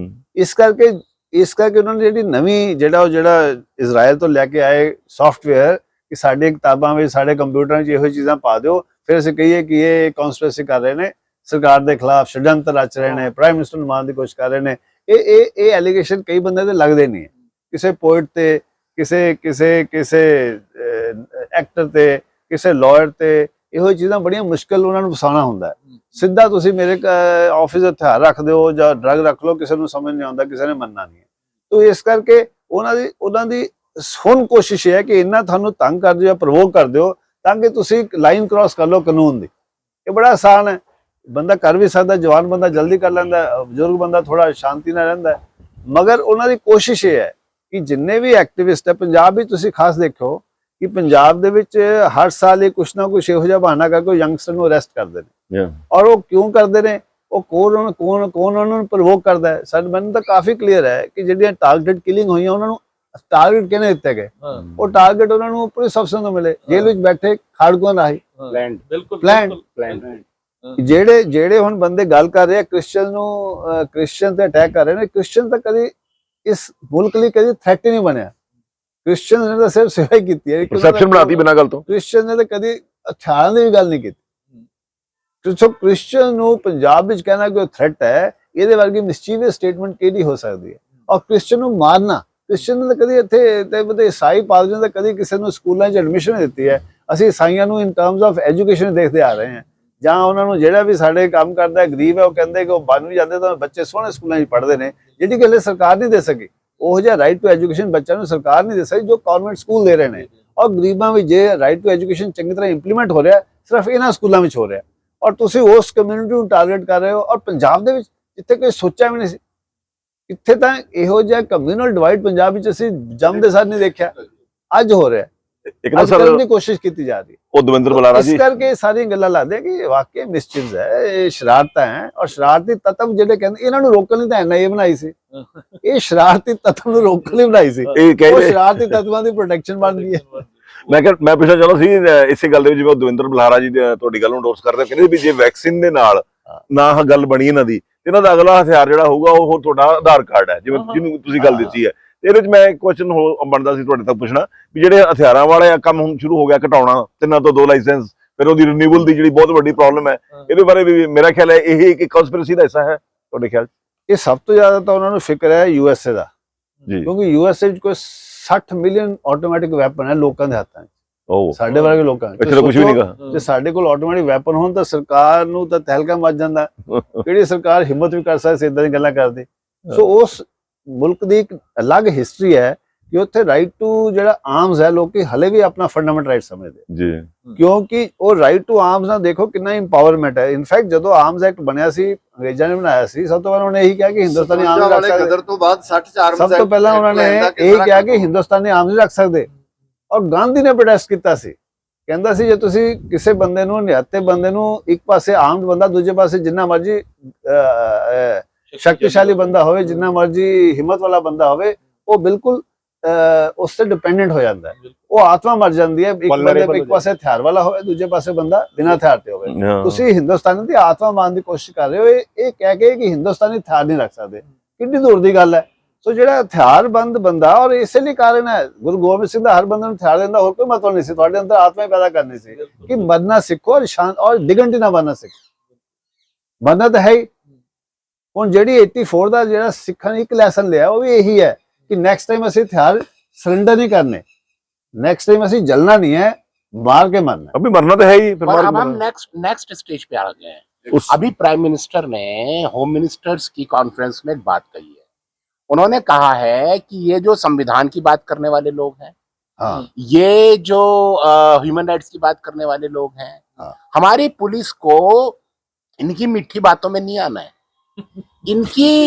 ਇਸ ਕਰਕੇ ਉਹਨਾਂ ਨੇ ਜਿਹੜੀ ਨਵੀਂ ਜਿਹੜਾ ਇਜ਼ਰਾਈਲ ਤੋਂ ਲੈ ਕੇ ਆਏ ਸੌਫਟਵੇਅਰ ਕਿ ਸਾਡੇ ਕਿਤਾਬਾਂ ਵਿੱਚ, ਸਾਡੇ ਕੰਪਿਊਟਰਾਂ 'ਚ ਇਹੋ ਚੀਜ਼ਾਂ ਪਾ ਦਿਓ, ਫਿਰ ਅਸੀਂ ਕਹੀਏ ਕਿ ਇਹ ਕਨਸਪੀਰੇਸੀ ਕਰ ਰਹੇ ਨੇ, ਸਰਕਾਰ ਦੇ ਖਿਲਾਫ ਸ਼ਡਯੰਤਰ ਰਚ ਰਹੇ ਨੇ, ਪ੍ਰਾਈਮ ਮਿਨਿਸਟਰ ਨੂੰ ਮਾਰਨ ਦੀ ਕੋਸ਼ਿਸ਼ ਕਰ ਰਹੇ ਨੇ। ਇਹ ਐਲੀਗੇਸ਼ਨ ਕਈ ਬੰਦੇ ਤੇ ਲੱਗਦੇ ਨਹੀਂ ਹੈ, ਕਿਸੇ ਪੋਇਟ ਤੇ, ਕਿਸੇ ਐਕਟਰ ਤੇ, ਕਿਸੇ ਲਾਇਰ ਤੇ। ਇਹੋ ਚੀਜ਼ਾਂ ਬੜੀਆਂ ਮੁਸ਼ਕਲ ਉਹਨਾਂ ਨੂੰ ਫਸਾਉਣਾ ਹੁੰਦਾ ਹੈ। ਸਿੱਧਾ ਤੁਸੀਂ ਮੇਰੇ ਆਫਿਸ ਦੇ ਹਥਿਆਰ ਰੱਖ ਦਿਓ ਜਾਂ ਡਰੱਗ ਰੱਖ ਲਓ, ਕਿਸੇ ਨੂੰ ਸਮਝ ਨਹੀਂ ਆਉਂਦਾ, ਕਿਸੇ ਨੇ ਮੰਨਣਾ ਨਹੀਂ ਹੈ। ਤੋ ਇਸ ਕਰਕੇ ਉਹਨਾਂ ਦੀ ਹੁਣ ਕੋਸ਼ਿਸ਼ ਹੈ ਕਿ ਇੰਨਾ ਤੁਹਾਨੂੰ ਤੰਗ ਕਰ ਦਿਓ ਜਾਂ ਪ੍ਰਵੋਕ ਕਰ ਦਿਓ ਤਾਂ ਕਿ ਤੁਸੀਂ ਲਾਈਨ ਕ੍ਰਾਸ ਕਰ ਲਓ ਕਾਨੂੰਨ ਦੀ। ਇਹ ਬੜਾ ਆਸਾਨ ਹੈ, ਬੰਦਾ ਕਰ ਵੀ ਸਕਦਾ, ਜਵਾਨ ਬੰਦਾ ਜਲਦੀ ਕਰ ਲੈਂਦਾ, ਬਜ਼ੁਰਗ ਬੰਦਾ ਥੋੜਾ ਸ਼ਾਂਤੀ ਨਾਲ ਰਹਿੰਦਾ। ਮਗਰ ਉਹਨਾਂ ਦੀ ਕੋਸ਼ਿਸ਼ ਇਹ ਹੈ ਕਿ ਜਿੰਨੇ ਵੀ ਐਕਟਿਵਿਸਟ ਹੈ ਪੰਜਾਬ ਵਿੱਚ, ਤੁਸੀਂ ਖਾਸ ਦੇਖੋ ਕਿ ਪੰਜਾਬ ਦੇ ਵਿੱਚ ਹਰ ਸਾਲ ਇਹ ਕੁਛ ਨਾ ਕੁਛ ਇਹੋ ਜਿਹਾ ਬਹਾਨਾ ਕਰਕੇ ਯੰਗਸਟਰ ਨੂੰ ਅਰੈਸਟ ਕਰਦੇ ਨੇ। ਔਰ ਉਹ ਕਿਉਂ ਕਰਦੇ ਨੇ, ਉਹ ਕੌਣ ਉਹਨਾਂ ਨੂੰ ਪ੍ਰਵੋਕ ਕਰਦਾ ਹੈ। ਸਾਡੇ ਮੈਨੂੰ ਤਾਂ ਕਾਫੀ ਕਲੀਅਰ ਹੈ ਕਿ ਜਿਹੜੀਆਂ ਟਾਰਗੇਟਡ ਕਿਲਿੰਗ ਹੋਈਆਂ ਉਹਨਾਂ ਨੂੰ ਟਾਰਗੇਟ ਕਿਹਨੇ ਦਿੱਤੇ ਗਏ, ਉਹ ਟਾਰਗੇਟ ਉਹਨਾਂ ਨੂੰ ਪੁਲਿਸ ਅਫਸਰ ਨੂੰ ਮਿਲੇ, ਜੇਲ੍ਹ ਵਿੱਚ ਬੈਠੇ ਖਾੜਕੂਆਂ ਰਾਹੀਂ ਪਲਾਨ। ਜਿਹੜੇ ਹੁਣ ਬੰਦੇ ਗੱਲ ਕਰ ਰਹੇ ਆ ਕ੍ਰਿਸਚੀਅਨ ਤੇ ਅਟੈਕ ਕਰ ਰਹੇ ਨੇ, ਕ੍ਰਿਸਚੀਅਨ ਤਾਂ ਕਦੀ ਇਸ ਮੁਲਕ ਲਈ ਕਦੀ ਥ੍ਰੈਟ ਹੀ ਨਹੀਂ ਬਣਿਆ। ਕ੍ਰਿਸਚੀਅਨ ਨੇ ਤਾਂ ਸਿਰਫ ਸੇਵਾ ਹੀ ਕੀਤੀ ਹੈ, ਪਰਸੈਪਸ਼ਨ ਬਣਾਤੀ ਬਿਨਾਂ ਗੱਲ ਤੋਂ। ਕ੍ਰਿਸਚੀਅਨ ਨੇ ਤਾਂ ਕਦੀ ਹਥਿਆਰਾਂ ਦੀ ਵੀ ਗੱਲ ਨਹੀਂ ਕੀਤੀ। ਸੋ ਕ੍ਰਿਸਚੀਅਨ ਨੂੰ ਪੰਜਾਬ ਵਿੱਚ ਕਹਿਣਾ ਕਿ ਉਹ ਥ੍ਰੈਟ ਹੈ, ਇਹਦੇ ਵਰਗੀ ਮਿਸਚੀਵੀਅਸ ਸਟੇਟਮੈਂਟ ਕਿਹੜੀ ਹੋ ਸਕਦੀ ਹੈ। ਔਰ ਕ੍ਰਿਸਚੀਅਨ ਨੂੰ ਮਾਰਨਾ, ਕ੍ਰਿਸਚੀਅਨ ਨੇ ਤਾਂ ਕਦੀ ਇੱਥੇ ਈਸਾਈ ਪਾਦਰੀਆਂ ਨੇ ਤਾਂ ਕਦੀ ਕਿਸੇ ਨੂੰ ਸਕੂਲਾਂ 'ਚ ਐਡਮਿਸ਼ਨ ਦਿੱਤੀ ਹੈ। ਅਸੀਂ ਈਸਾਈਆਂ ਨੂੰ ਇਨ ਟਰਮਸ ਆਫ ਐਜੂਕੇਸ਼ਨ ਦੇਖਦੇ ਆ ਰਹੇ ਹਾਂ, ਜਾਂ ਉਹਨਾਂ ਨੂੰ ਜਿਹੜਾ ਵੀ ਸਾਡੇ ਕੰਮ ਕਰਦਾ ਹੈ ਗਰੀਬ ਹੈ, ਉਹ ਕਹਿੰਦੇ ਕਿ ਉਹ ਬਣ ਵੀ ਜਾਂਦੇ ਤਾਂ ਬੱਚੇ ਸੋਹਣੇ ਸਕੂਲਾਂ 'ਚ ਪੜ੍ਹਦੇ ਨੇ, ਜਿਹੜੀ ਗੱਲ ਸਰਕਾਰ ਨਹੀਂ ਦੇ ਸਕੀ। ਉਹ ਜਿਹਾ ਰਾਈਟ ਟੂ ਐਜੂਕੇਸ਼ਨ ਬੱਚਿਆਂ ਨੂੰ ਸਰਕਾਰ ਨਹੀਂ ਦੇ ਸਕੀ ਜੋ ਗਵਰਨਮੈਂਟ ਸਕੂਲ ਦੇ ਰਹੇ ਨੇ। ਔਰ ਗਰੀਬਾਂ ਵਿੱਚ ਜੇ ਰਾਈਟ ਟੂ ਐਜੂਕੇਸ਼ਨ ਚੰਗੀ ਤਰ੍ਹਾਂ ਇੰਪਲੀਮੈਂਟ ਹੋ ਰਿਹਾ ਸਿਰਫ ਇਹਨਾਂ ਸਕੂਲਾਂ ਵਿੱਚ ਹੋ ਰਿਹਾ, ਔਰ ਤੁਸੀਂ ਉਸ ਕਮਿਊਨਿਟੀ ਨੂੰ ਟਾਰਗੇਟ ਕਰ ਰਹੇ ਹੋ। ਔਰ ਪੰਜਾਬ ਦੇ ਵਿੱਚ ਜਿੱਥੇ ਕੋਈ ਸੋਚਿਆ ਵੀ ਨਹੀਂ ਸੀ, ਇੱਥੇ ਤਾਂ ਇਹੋ ਜਿਹਾ ਕਮਿਊਨਲ ਡਿਵਾਈਡ ਪੰਜਾਬ ਵਿੱਚ ਅਸੀਂ ਜੰਮਦੇ ਸਾਰ ਨਹੀਂ ਦੇਖਿਆ, ਅੱਜ ਹੋ ਰਿਹਾ। ਇੱਕ ਨਾ ਸਰ ਕਰਨ ਦੀ ਕੋਸ਼ਿਸ਼ ਕੀਤੀ ਜਾ ਰਹੀ ਹੈ। ਉਹ ਦਵਿੰਦਰ ਬੁਲਾਰਾ ਜੀ ਇਸ ਕਰਕੇ ਸਾਰੀਆਂ ਗੱਲਾਂ ਲਾਦੇ ਕਿ ਵਾਕਈ ਮਿਸਚੀਵਸ ਹੈ, ਇਹ ਸ਼ਰਾਰਤਾਂ ਹੈ। ਔਰ ਸ਼ਰਾਰਤੀ ਤੱਤਵ ਜਿਹੜੇ ਕਹਿੰਦੇ ਇਹਨਾਂ ਨੂੰ ਰੋਕਣ ਲਈ ਤਾਂ ਐਨਆਈਏ ਬਣਾਈ ਸੀ, ਇਹ ਸ਼ਰਾਰਤੀ ਤੱਤਵ ਨੂੰ ਰੋਕਣ ਲਈ ਬਣਾਈ ਸੀ। ਉਹ ਸ਼ਰਾਰਤੀ ਤੱਤਵਾਂ ਦੀ ਪ੍ਰੋਟੈਕਸ਼ਨ ਬਣ ਰਹੀ ਹੈ। ਮੈਂ ਪੁੱਛਣਾ ਚਾਹੁੰਦਾ ਸੀ ਇਸੇ ਗੱਲ ਦੇ ਵਿੱਚ, ਜਿਵੇਂ ਦਵਿੰਦਰ ਬੁਲਾਰਾ ਜੀ ਤੁਹਾਡੀ ਗੱਲ ਨੂੰ endorse ਕਰਦੇ, ਕਹਿੰਦੇ ਵੀ ਜੇ ਵੈਕਸੀਨ ਦੇ ਨਾਲ ਨਾ ਗੱਲ ਬਣੀ ਇਹਨਾਂ ਦੀ, ਇਹਨਾਂ ਦਾ ਅਗਲਾ ਹਥਿਆਰ ਜਿਹੜਾ ਹੋਊਗਾ ਉਹ ਤੁਹਾਡਾ ਆਧਾਰ ਕਾਰਡ ਹੈ, ਜਿਵੇਂ ਜਿਹਨੂੰ ਤੁਸੀਂ ਗੱਲ ਦਿੱਤੀ ਹੈ। ਇਹਦੇ ਵਿੱਚ ਮੈਂ ਇੱਕ ਕੁਐਸਚਨ ਬਣਦਾ ਸੀ ਤੁਹਾਡੇ ਤੱਕ ਪੁੱਛਣਾ ਵੀ ਜਿਹੜੇ ਹਥਿਆਰਾਂ ਵਾਲੇ ਕੰਮ ਹੁਣ ਸ਼ੁਰੂ ਹੋ ਗਿਆ ਘਟਾਉਣਾ, 3 ਤੋਂ 2 ਲਾਇਸੈਂਸ, ਫਿਰ ਉਹਦੀ ਰਿਨਿਊਵਲ ਦੀ ਜਿਹੜੀ ਬਹੁਤ ਵੱਡੀ ਪ੍ਰੋਬਲਮ ਹੈ, ਇਹਦੇ ਬਾਰੇ ਵੀ ਮੇਰਾ ਖਿਆਲ ਹੈ ਇਹ ਇੱਕ ਕਨਸਪੀਰੇਸੀ ਦਾ ਹਿੱਸਾ ਹੈ ਤੁਹਾਡੇ ਖਿਆਲ? ਇਹ ਸਭ ਤੋਂ ਜ਼ਿਆਦਾ ਤਾਂ ਉਹਨਾਂ ਨੂੰ ਫਿਕਰ ਹੈ ਯੂਐਸਏ ਦਾ, ਕਿਉਂਕਿ ਯੂਐਸਏ ਵਿੱਚ ਕੋਈ 60 ਮਿਲੀਅਨ ਆਟੋਮੈਟਿਕ ਵੈਪਨ ਹੈ ਲੋਕਾਂ ਦੇ ਹੱਥਾਂ 'ਚ, ਉਹ ਸਾਡੇ ਵਰਗੇ ਲੋਕਾਂ 'ਚ। ਇੱਥੇ ਤਾਂ ਕੁਝ ਵੀ ਨਹੀਂਗਾ। ਜੇ ਸਾਡੇ ਕੋਲ ਆਟੋਮੈਟਿਕ ਵੈਪਨ ਹੋਣ ਤਾਂ ਸਰਕਾਰ ਨੂੰ ਤਾਂ ਤਹਿਲਕਾ ਮਚ ਜਾਂਦਾ। ਕਿਹੜੀ ਸਰਕਾਰ ਹਿੰਮਤ ਵੀ ਕਰ ਸਕਦੀ ਸੀ ਇਦਾਂ ਦੀ ਗੱਲਾਂ ਕਰਦੀ। ਸੋ ਉਸ ਮੁਲਕ ਦੀ ਇੱਕ ਅਲੱਗ ਹਿਸਟਰੀ ਹੈ ਕਿ ਉੱਥੇ ਰਾਈਟ ਟੂ ਜਿਹੜਾ ਆਰਮਸ ਹੈ ਲੋਕੀ ਹਲੇ ਵੀ ਆਪਣਾ ਫੰਡਾਮੈਂਟਲ ਰਾਈਟ ਸਮਝਦੇ ਜੀ, ਕਿਉਂਕਿ ਉਹ ਰਾਈਟ ਟੂ ਆਰਮਸ ਨਾਲ ਦੇਖੋ ਕਿੰਨਾ ਇੰਪਾਵਰਮੈਂਟ ਹੈ। ਇਨਫੈਕਟ ਜਦੋਂ ਆਰਮਸ ਐਕਟ ਬਣਿਆ ਸੀ, ਅੰਗਰੇਜ਼ਾਂ ਨੇ ਬਣਾਇਆ ਸੀ, ਸਭ ਤੋਂ ਪਹਿਲਾਂ ਉਹਨੇ ਇਹੀ ਕਿਹਾ ਕਿ ਹਿੰਦੁਸਤਾਨੀ ਆਰਮਸ ਰੱਖ ਸਕਦੇ। ਗਦਰ ਤੋਂ ਬਾਅਦ 64 ਸਭ ਤੋਂ ਪਹਿਲਾਂ ਉਹਨਾਂ ਨੇ ਇਹ ਕਿਹਾ ਕਿ ਹਿੰਦੁਸਤਾਨੀ ਆਰਮਸ ਨਹੀਂ ਰੱਖ ਸਕਦੇ। ਔਰ ਗਾਂਧੀ ਨੇ ਪ੍ਰੋਟੈਸਟ ਕੀਤਾ ਸੀ, ਕਹਿੰਦਾ ਸੀ ਜੇ ਤੁਸੀਂ ਕਿਸੇ ਬੰਦੇ ਨੂੰ, ਨਿਹੱਥੇ ਬੰਦੇ ਨੂੰ, ਇੱਕ ਪਾਸੇ ਆਰਮਡ ਬੰਦਾ, ਦੂਜੇ ਪਾਸੇ ਜਿੰਨਾ ਮਰਜੀ ਸ਼ਕਤੀਸ਼ਾਲੀ ਬੰਦਾ ਹੋਵੇ, ਜਿੰਨਾ ਮਰਜੀ ਹਿੰਮਤ ਵਾਲਾ ਬੰਦਾ ਹੋਵੇ, ਉਹ ਬਿਲਕੁਲ ਉਸ ਤੇ ਡਿਪੈਂਡੈਂਟ ਹੋ ਜਾਂਦਾ ਹੈ। ਉਹ ਆਤਮਾ ਮਰ ਜਾਂਦੀ ਹੈ। ਇੱਕ ਬੰਦੇ ਇੱਕ ਪਾਸੇ ਹਥਿਆਰ ਵਾਲਾ ਹੋਵੇ, ਦੂਜੇ ਪਾਸੇ ਬੰਦਾ ਬਿਨਾਂ ਹਥਿਆਰ ਤੇ ਹੋਵੇ। ਤੁਸੀਂ ਹਿੰਦੁਸਤਾਨੀ ਦੀ ਆਤਮਾ ਮਾਰਨ ਦੀ ਕੋਸ਼ਿਸ਼ ਕਰ ਰਹੇ ਹੋ ਇਹ ਕਹਿ ਕੇ ਕਿ ਹਿੰਦੁਸਤਾਨੀ ਹਥਿਆਰ ਨਹੀਂ ਰੱਖ ਸਕਦੇ। ਕਿੰਨੀ ਦੂਰ ਦੀ ਗੱਲ ਹੈ। ਸੋ ਜਿਹੜਾ ਹਥਿਆਰਬੰਦ ਬੰਦਾ, ਔਰ ਇਸੇ ਲਈ ਕਾਰਨ ਹੈ ਗੁਰੂ ਗੋਬਿੰਦ ਸਿੰਘ ਦਾ ਹਰ ਬੰਦੇ ਨੂੰ ਹਥਿਆਰ ਦੇਣ ਦਾ ਹੋਰ ਕੋਈ ਮਤਲਬ ਨਹੀਂ ਸੀ, ਤੁਹਾਡੇ ਅੰਦਰ ਆਤਮਾ ਹੀ ਪੈਦਾ ਕਰਨੀ ਸੀ ਕਿ ਮਰਨਾ ਸਿੱਖੋ ਔਰ ਸ਼ਾਨ ਔਰ ਦਿਗੰਟੀ ਨਾ ਬਣਨਾ ਸਿੱਖੋ। ਮਰਨਾ ਤਾਂ ਹੈ ਹੀ। ਹੁਣ ਜਿਹੜੀ 84 ਦਾ ਜਿਹੜਾ ਸਿੱਖਾਂ ਨੇ ਇੱਕ ਲੈਸਨ ਲਿਆ ਉਹ ਵੀ ਇਹੀ ਹੈ ਕਿ ਨੈਕਸਟ ਟਾਈਮ ਅਸੀਂ ਹਥਿਆਰ ਸਰੈਂਡਰ नहीं करने, नेक्स्ट टाइम ਅਸੀਂ जलना नहीं है, मार के मरना। अभी मरना तो है ही। फिर अब हम नेक्स्ट स्टेज पे आ गए हैं। अभी प्राइम मिनिस्टर ने होम मिनिस्टर्स की कॉन्फ्रेंस में एक बात कही है। उन्होंने कहा है कि ये जो संविधान की बात करने वाले लोग हैं, ये जो ह्यूमन राइट्स की बात करने वाले लोग हैं, हमारी पुलिस को इनकी मीठी बातों में नहीं आना है। इनकी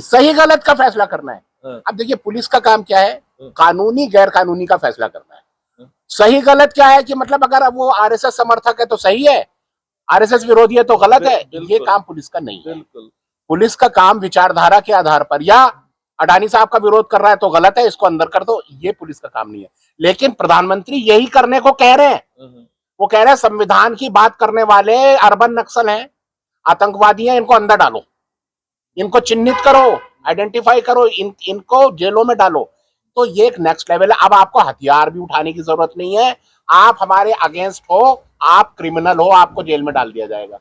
सही गलत का फैसला करना है। अब देखिए पुलिस का काम क्या है, कानूनी गैर कानूनी का फैसला करना है। सही गलत क्या है कि मतलब अगर अब वो आरएसएस समर्थक है तो सही है, आरएसएस विरोधी है तो गलत है। ये काम पुलिस का नहीं है। पुलिस का काम विचारधारा के आधार पर, या अडानी साहब का विरोध कर रहा है तो गलत है, इसको अंदर कर दो, ये पुलिस का काम नहीं है। लेकिन प्रधानमंत्री यही करने को कह रहे हैं। वो कह रहे हैं संविधान की बात करने वाले अर्बन नक्सल हैं, आतंकवादी हैं, इनको अंदर डालो, इनको चिन्हित करो, आइडेंटिफाई करो, इनको जेलों में डालो। तो ये एक नेक्स्ट लेवल है। अब आपको हथियार भी उठाने की जरूरत नहीं है। आप हमारे अगेंस्ट हो, आप क्रिमिनल हो, आपको जेल में डाल दिया जाएगा।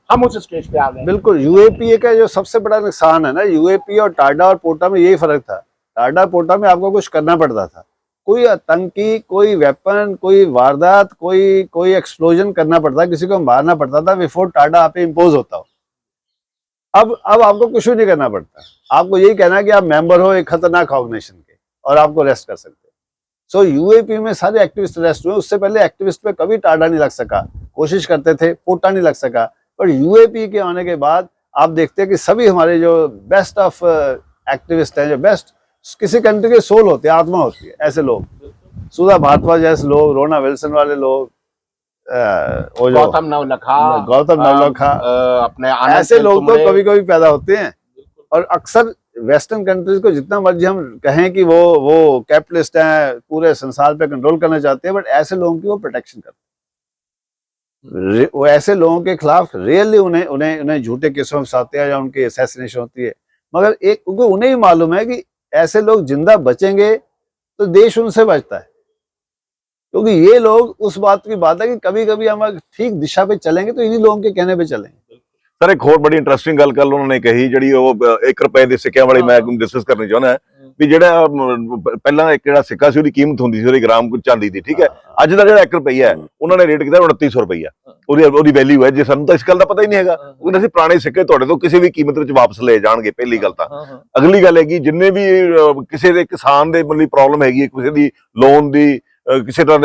हम उस स्टेज पे आ गए। बिल्कुल। यूएपीए का जो सबसे बड़ा नुकसान है ना, यूएपी और टाडा और पोटा में यही फर्क था। टाडा पोटा में आपको कुछ करना पड़ता था, कोई आतंकी, कोई वेपन, कोई वारदात, कोई एक्सप्लोजन करना पड़ता, किसी को मारना पड़ता था बिफोर टाडा आप पे इम्पोज होता हो। अब आपको कुछ भी नहीं करना पड़ता। आपको यही कहना है कि आप मेंबर हो एक खतरनाक ऑर्गेनाइजेशन के और आपको अरेस्ट कर सकते हैं। सो यूएपी में सारे एक्टिविस्ट अरेस्ट हुए। उससे पहले एक्टिविस्ट पे कभी टाडा नहीं लग सका, कोशिश करते थे, पोटा नहीं लग सका। पर यूएपी के आने के बाद आप देखते हैं कि सभी हमारे जो बेस्ट ऑफ एक्टिविस्ट हैं, जो बेस्ट किसी कंट्री के सोल होते हैं, आत्मा होती है, ऐसे लोग, सुधा भारद्वाज जैसे लोग, रोना विल्सन वाले लोग, गौतम नवलखा, अपने ऐसे लोग तो कभी कभी पैदा होते हैं। और अक्सर वेस्टर्न कंट्रीज को जितना मर्जी हम कहें कि वो कैपिटलिस्ट हैं, पूरे संसार पे कंट्रोल करना चाहते हैं, बट ऐसे लोगों की वो प्रोटेक्शन करते हैं। वो ऐसे लोगों के खिलाफ रियली उन्हें झूठे केसों में फंसाते हैं या उनकी असैसिनेशन होती है। मगर एक क्योंकि उन्हें ही मालूम है कि ऐसे लोग जिंदा बचेंगे तो देश उनसे बचता है। क्योंकि ये लोग उस बात की बात है कि कभी कभी हम ठीक दिशा पे चलेंगे तो इन्हीं लोगों के कहने पे चलेंगे। सर एक होर बड़ी इंटरेस्टिंग गल कल उन्होंने कही जी, वो 1 रुपए ਦੇ ਸਿੱਕਿਆਂ ਵਾਲੀ ਮੈਂ ਡਿਸਕਸ ਕਰਨੀ ਚਾਹੁੰਦਾ ਵੀ ਜਿਹੜਾ ਪਹਿਲਾਂ ਇੱਕ ਜਿਹੜਾ ਸਿੱਕਾ ਸੀ ਉਹਦੀ ਕੀਮਤ ਹੁੰਦੀ ਸੀ ਉਹਦੇ ਗ੍ਰਾਮ ਕੁ ਚਾਂਦੀ ਦੀ, ਠੀਕ ਹੈ। ਅੱਜ ਦਾ ਜਿਹੜਾ 1 ਰੁਪਈਆ ਹੈ ਉਹਨਾਂ ਨੇ ਰੇਟ ਕੀਤਾ 2900 ਰੁਪਈਆ, ਉਹਦੀ ਵੈਲਿਊ ਹੈ। ਜੇ ਸਾਨੂੰ ਤਾਂ ਇਸ ਗੱਲ ਦਾ ਪਤਾ ਹੀ ਨਹੀਂ ਹੈਗਾ, ਕਿਉਂਕਿ ਅਸੀਂ ਪੁਰਾਣੇ ਸਿੱਕੇ ਤੁਹਾਡੇ ਤੋਂ ਕਿਸੇ ਵੀ ਕੀਮਤ ਵਿੱਚ ਵਾਪਸ ਲਏ ਜਾਣਗੇ, ਪਹਿਲੀ ਗੱਲ ਤਾਂ। ਅਗਲੀ ਗੱਲ ਹੈਗੀ ਜਿੰਨੇ ਵੀ ਕਿਸੇ ਦੇ ਕਿਸਾਨ ਦੇ ਮਤਲਬ ਪ੍ਰੋਬਲਮ ਹੈਗੀ, ਕਿਸੇ ਦੀ ਲੋਨ ਦੀ, ਕਿਸੇ ਤਰ੍ਹਾਂ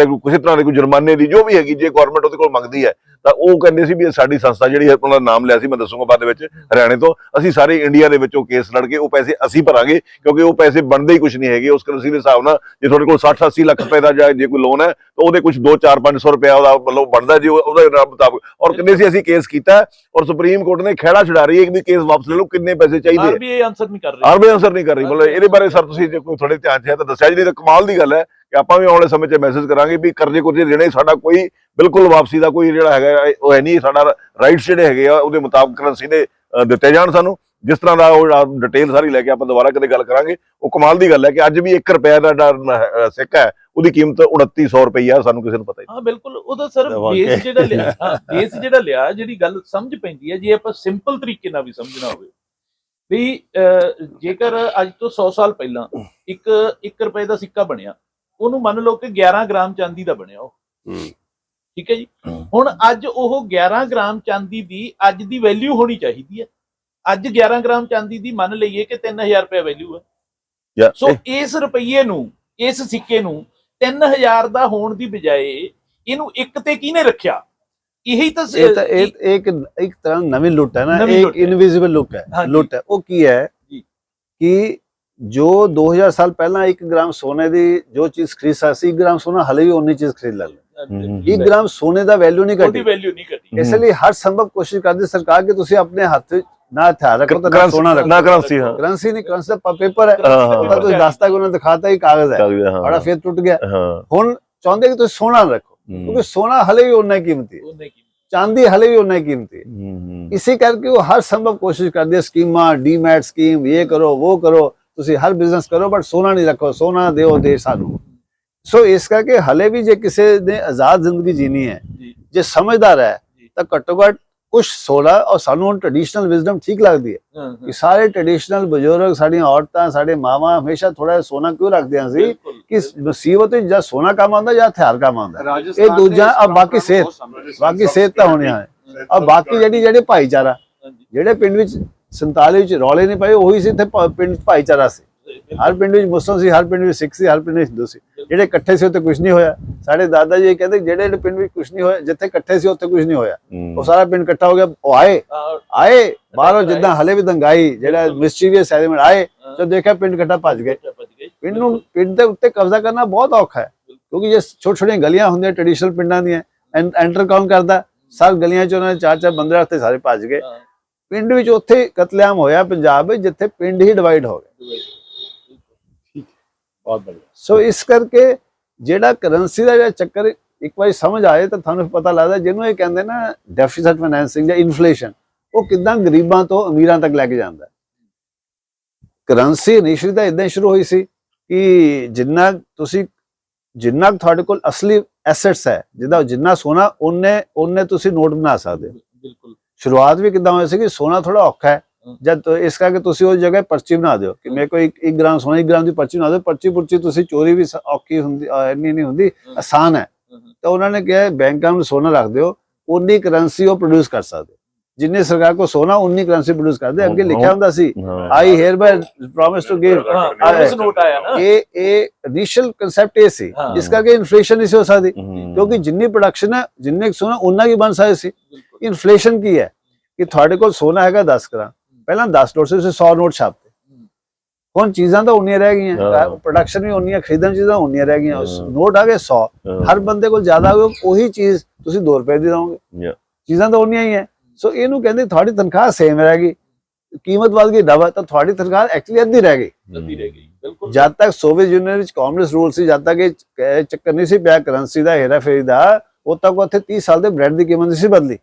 ਦੇ ਕੋਈ ਜੁਰਮਾਨੇ ਦੀ, ਜੋ ਵੀ ਹੈਗੀ, ਜੇ ਗਵਰਨਮੈਂਟ ਉਹਦੇ ਕੋਲ ਮੰਗਦੀ ਹੈ ਤਾਂ ਉਹ ਕਹਿੰਦੇ ਸੀ ਵੀ ਸਾਡੀ ਸੰਸਥਾ ਜਿਹੜੀ ਹੈ, ਉਹਨਾਂ ਦਾ ਨਾਮ ਲਿਆ ਸੀ, ਮੈਂ ਦੱਸੂਗਾ ਬਾਅਦ ਦੇ ਵਿੱਚ, ਹਰਿਆਣੇ ਤੋਂ, ਅਸੀਂ ਸਾਰੇ ਇੰਡੀਆ ਦੇ ਵਿੱਚ ਉਹ ਕੇਸ ਲੜ ਕੇ ਉਹ ਪੈਸੇ ਅਸੀਂ ਭਰਾਂਗੇ, ਕਿਉਂਕਿ ਉਹ ਪੈਸੇ ਬਣਦੇ ਹੀ ਕੁਝ ਨਹੀਂ ਹੈਗੇ ਉਸ ਕਰੰਸੀ ਦੇ ਹਿਸਾਬ ਨਾਲ। ਜੇ ਤੁਹਾਡੇ ਕੋਲ 60-80 ਲੱਖ ਰੁਪਏ ਦਾ ਜਾਂ ਜੇ ਕੋਈ ਲੋਨ ਹੈ ਤਾਂ ਉਹਦੇ ਕੁਝ 200-400-500 ਰੁਪਇਆ ਉਹਦਾ ਮਤਲਬ ਬਣਦਾ ਜੀ ਉਹਦੇ ਮੁਤਾਬਕ। ਔਰ ਕਹਿੰਦੇ ਸੀ ਅਸੀਂ ਕੇਸ ਕੀਤਾ ਔਰ ਸੁਪਰੀਮ ਕੋਰਟ ਨੇ ਖਹਿੜਾ ਛੁਡਾ ਰਹੀ ਹੈ ਕਿ ਕੇਸ ਵਾਪਸ ਲੈ ਲਓ, ਕਿੰਨੇ ਪੈਸੇ ਚਾਹੀਦੇ। ਆਰਬੀਆਈ ਆਨਸਰ ਨਹੀਂ ਕਰ ਰਹੀ, ਮਤਲਬ ਇਹਦੇ ਬਾਰੇ ਸਰ ਤੁਸੀਂ ਜੇ ਕੋਈ ਤੁਹਾਡੇ ਧਿਆਨ 'ਚ ਹੈ ਤਾਂ ਦੱਸਿਆ ਜੀ, ਨਹੀਂ ਤਾਂ ਕਮਾਲ ਦੀ ਗੱਲ ਹੈ ਕਿ ਆਪਾਂ ਵੀ ਆਉਣ ਵਾਲੇ ਸਮੇਂ 'ਚ ਮੈਸੇਜ ਕਰਾਂਗੇ ਵੀ ਕਰਜ਼ੇ ਕੁਰਜ਼ੇ ਦੇਣੇ ਸਾਡਾ ਕੋਈ ਬਿਲਕੁਲ ਵਾਪਸੀ ਦਾ ਕੋਈ ਜਿਹੜਾ ਹੈਗਾ ਉਹ ਹੈ ਨਹੀਂ। ਸਾਡਾ ਰਾਈਟਸ ਜਿਹੜੇ ਹੈਗੇ ਆ ਉਹਦੇ ਮੁਤਾਬਕ ਕਰੰਸੀ ਦੇ ਦਿੱਤੇ ਜਾਣ ਸਾਨੂੰ। ਜਿਸ ਤਰ੍ਹਾਂ ਦਾ ਉਹ ਡਿਟੇਲ ਸਾਰੀ ਲੈ ਕੇ ਆਪਾਂ ਦੁਬਾਰਾ ਕਦੇ ਗੱਲ ਕਰਾਂਗੇ। ਉਹ ਕਮਾਲ ਦੀ ਗੱਲ ਹੈ ਕਿ ਅੱਜ ਵੀ 1 ਰੁਪਏ ਦਾ ਸਿੱਕਾ ਹੈ, ਉਹਦੀ ਕੀਮਤ 2900 ਰੁਪਈਆ, ਸਾਨੂੰ ਕਿਸੇ ਨੂੰ ਪਤਾ ਹੀ ਨਹੀਂ। ਹਾਂ ਬਿਲਕੁਲ, ਉਹਦਾ ਸਰ ਬੇਸ ਜਿਹੜਾ ਲਿਆ ਜਿਹੜੀ ਗੱਲ ਸਮਝ ਪੈਂਦੀ ਹੈ, ਜੇ ਆਪਾਂ ਸਿੰਪਲ ਤਰੀਕੇ ਨਾਲ ਵੀ ਸਮਝਣਾ ਹੋਵੇ ਵੀ ਜੇਕਰ ਅੱਜ ਤੋਂ 100 ਸਾਲ ਪਹਿਲਾਂ ਇੱਕ 1 ਰੁਪਏ ਦਾ ਸਿੱਕਾ ਬਣਿਆ, ਉਹਨੂੰ ਮੰਨ ਲਓ ਕਿ 11 ਗ੍ਰਾਮ ਚਾਂਦੀ ਦਾ ਬਣਿਆ ਉਹ, ਠੀਕ ਹੈ ਜੀ। ਹੁਣ ਅੱਜ ਉਹ 11 ਗ੍ਰਾਮ ਚਾਂਦੀ ਦੀ ਅੱਜ ਦੀ ਵੈਲਿਊ ਹੋਣੀ ਚਾਹੀਦੀ ਹੈ। ਅੱਜ 11 ਗ੍ਰਾਮ ਚਾਂਦੀ ਦੀ ਮੰਨ ਲਈਏ ਕਿ 3000 ਰੁਪਏ ਵੈਲਿਊ ਹੈ। ਸੋ ਇਸ ਰੁਪਈਏ ਨੂੰ, ਇਸ ਸਿੱਕੇ ਨੂੰ 3000 ਦਾ ਹੋਣ ਦੀ ਬਜਾਏ ਇਹਨੂੰ ਇੱਕ ਤੇ ਕਿਹਨੇ ਰੱਖਿਆ? यही तो एक तरह नवी लुट है ना, एक इनविजिबल लुक है, लुट है। वो की है कि जो 2000 साल पहला 1 ग्राम सोने दी जो चीज खरीद सकती, 1 ग्राम सोना हले भी उन्नी चीज खरीद ले। 1 ग्राम सोने दा वैल्यू नहीं घटी, इसलिए हर संभव कोशिश करती सरकार कि तुसी अपने हाथ ना हथियार रखो तो ना सोना रखो, ना करेंसी। हाँ, करेंसी नहीं, करेंसी पेपर है, तो रास्ता को उन्होंने दिखाता ही कागज है, बड़ा फिर टूट गया। हुन चाहते कि तुसी सोना रखो, क्योंकि सोना हले भी उन्ना कीमती है, चांदी हले भी उन्ना कीमती है। इसी करके वो हर संभव कोशिश करती है, स्कीमा, डीमैट स्कीम, ये करो वो करो, तुसी हर बिजनेस करो बट सोना नहीं रखो, सोना दिओ दे सानू। सो इस करके हले भी जे किसी ने आजाद जिंदगी जीनी है, जे समझदार है, तो घट्टो घट कुछ सोना और सानू ट्रेडिशनल विजडम ठीक लगती है कि सारे ट्रेडिशनल बुजुर्ग, साड़ी औरतां, साडे मामा हमेशा थोड़ा सोना क्यों रखते हैं सी कि मुसीबत या सोना काम आंदा या हथियार काम आंदा, ये दूजा। अब बाकी सेहत तो होनी है। अब बाकी जेडी भाईचारा जेडे पिंड विच 47 विच रौले नहीं पाए, ਉਹੀ ਸੀ ਇੱਥੇ ਪਿੰਡ ਭਾਈਚਾਰਾ ਸੀ। हर पिंड ਵਿੱਚ मुस्लिम ਸੀ, हर पिंड ਵਿੱਚ सिख ਸੀ, हर पिंड ਵਿੱਚ हिंदू ਸੀ। ਜਿਹੜੇ ਇਕੱਠੇ ਸੀ ਉੱਥੇ ਕੁਝ ਨਹੀਂ ਹੋਇਆ। ਸਾਡੇ ਦਾਦਾ ਜੀ ਕਹਿੰਦੇ ਜਿਹੜੇ ਪਿੰਡ ਵਿੱਚ ਕੁਝ ਨਹੀਂ ਹੋਇਆ, ਜਿੱਥੇ ਇਕੱਠੇ ਸੀ ਉੱਥੇ ਕੁਝ ਨਹੀਂ ਹੋਇਆ। ਉਹ ਸਾਰਾ ਪਿੰਡ ਇਕੱਠਾ ਹੋ ਗਿਆ। ਉਹ ਆਏ ਬਾਹਰੋਂ ਜਿੱਦਾਂ ਹਲੇ ਵੀ ਦੰਗਾਈ ਜਿਹੜਾ ਮਿਸਚੀਵੀਅਸ ਐਲੀਮੈਂਟ ਆਏ, ਜਦ ਦੇਖਿਆ ਪਿੰਡ ਇਕੱਠਾ ਭੱਜ ਗਏ। ਪਿੰਡ ਦੇ ਉੱਤੇ ਕਬਜ਼ਾ ਕਰਨਾ ਬਹੁਤ ਔਖਾ ਹੈ, ਕਿਉਂਕਿ ਜੇ ਛੋਟੀਆਂ ਛੋਟੀਆਂ ਗਲੀਆਂ ਹੁੰਦੀਆਂ ਟ੍ਰੈਡੀਸ਼ਨਲ ਪਿੰਡਾਂ ਦੀਆਂ, ਐਂਟਰ ਕੌਣ ਕਰਦਾ? ਸਭ ਗਲੀਆਂ 'ਚ ਉਹਨਾਂ ਨੇ 4-4 ਬੰਦੇ ਰੱਖਤੇ, ਸਾਰੇ ਭੱਜ ਗਏ। ਪਿੰਡ ਵਿੱਚ ਉੱਥੇ ਕਤਲੇਆਮ ਹੋਇਆ ਪੰਜਾਬ ਵਿੱਚ, ਜਿੱਥੇ ਪਿੰਡ ਹੀ ਡਿਵਾਈਡ ਹੋ ਗਏ। बहुत बढ़िया। सो इस करके जेड़ा करेंसी का चक्कर एक बार समझ आए तो थानू पता लगता जिन्होंने ये कहते ना डेफिसिट फाइनेंसिंग या इन्फ्लेशन, वो किदां गरीबां तो अमीरां तक लैके जांदा। करेंसी इनिशियली तो इदां शुरू हुई सी कि जिन्ना तुहाडे कोल असली एसेट्स है, जिन्ना सोना उन्ने तुसी नोट बना सकदे। बिल्कुल शुरुआत भी किदां होई सी कि सोना थोड़ा औखा है, जब तो इस करके तुसी उस जगह पर्ची बना दो कि मेरे को 1 ग्राम सोना, 1 ग्राम की पर्ची बना दो। पर्ची पुर्ची तुसी चोरी भी औखी हुंदी, इन्नी नहीं हुंदी, आसान है। तो उन्होंने कहा बैंकां में सोना रख दो, उन्नी करेंसी वो प्रोड्यूस कर सकते, जिन्नी सरकार को सोना उन्नी करेंसी प्रोड्यूस कर दे। अगे लिखा हुंदा सी I hereby promise to give, note आया ना, ये इनिशियल कांसेप्ट ये सी। इस करके इन्फ्लेशन नहीं हो सकती, क्योंकि जिन्नी प्रोडक्शन है, जिन्ने सोना उन्ना की बन सकती सी। इन्फ्लेशन की है कि थोड़े को सोना हैगा 10 ग्राम, पहला 10 नोट से 100 नोट छापते, हुण चीज़ां तो उन्नियां रह गई, प्रोडक्शन भी उन्नियां, खरीदण चीज़ां उन्नियां रह गई। नोट आ गए 100, हर बंदे को ज्यादा हो वही चीज तुसीं 2 रुपए दी दोगे, चीज़ां तो उन्नियां ही है। सो इहनूं कहंदे थोड़ी तनख्वाह सेम रह गई, कीमत वध गई डबल, तो थोड़ी तनख्वाह एक्चुअली अद्धी रह गई। जब तक सोवियत यूनियन विच कॉम्युनिस्ट रूल सी, जब तक ये चक्कर नहीं सी पिया करेंसी दा हेरा फेरी दा, उद तक उत्थे 30 साल दे ब्रेड दी कीमत नहीं सी बदली,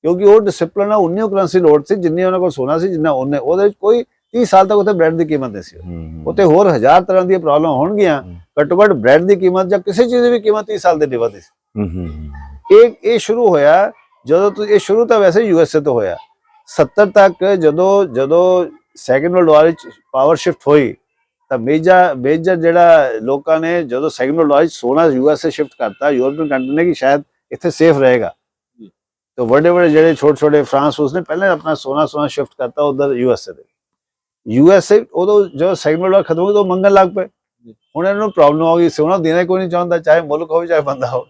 क्योंकि वो डिसिपलिन है, उन्नी करेंसी नोट सी जिन्नी उन्हां कोल सोना सी, जिन्ना उन्ने ਉਹਦੇ कोई 30 साल तक उत्थे ब्रेड ਦੀ कीमत नहीं सी। उत्थे होर 1000 तरह दी प्रॉब्लम होणगीਆਂ, घट्टो घट ब्रेड ਦੀ कीमत ਜਾਂ ਕਿਸੇ चीज़ ਦੀ कीमत 30 साल ਦੇ ਨਹੀਂ ਵਧੀ ਸੀ। ਇਹ ਸ਼ੁਰੂ ਹੋਇਆ ਜਦੋਂ ਇਹ ਸ਼ੁਰੂ ਤਾਂ ਵੈਸੇ USA ਤੋਂ ਹੋਇਆ। 70 ਤੱਕ ਜਦੋਂ ਸੈਕੰਡ ਵਰਲਡ ਵਾਰ ਵਿੱਚ ਪਾਵਰ ਸ਼ਿਫਟ ਹੋਈ ਤਾਂ ਮੇਜਰ ਜਿਹੜਾ ਲੋਕਾਂ ਨੇ ਜਦੋਂ ਸੈਕੰਡ ਵਰਲਡ ਵਾਰ ਵਿੱਚ सोना USA शिफ्ट करता यूरोपियन कंट्री ने कि शायद इत्थे सेफ रहेगा, तो बड़े जेडे छोटे फ्रांस उसने पहले अपना सोना शिफ्ट करता उधर यूएसए उदो जो सेकंड वर्ल्ड वार खत्म हो तो मंगन लग पे। हुण इन्हां नूं प्रॉब्लम हो गई, सोना देना कोई नहीं चाहता, चाहे मुल्क हो चाहे बंदा हो।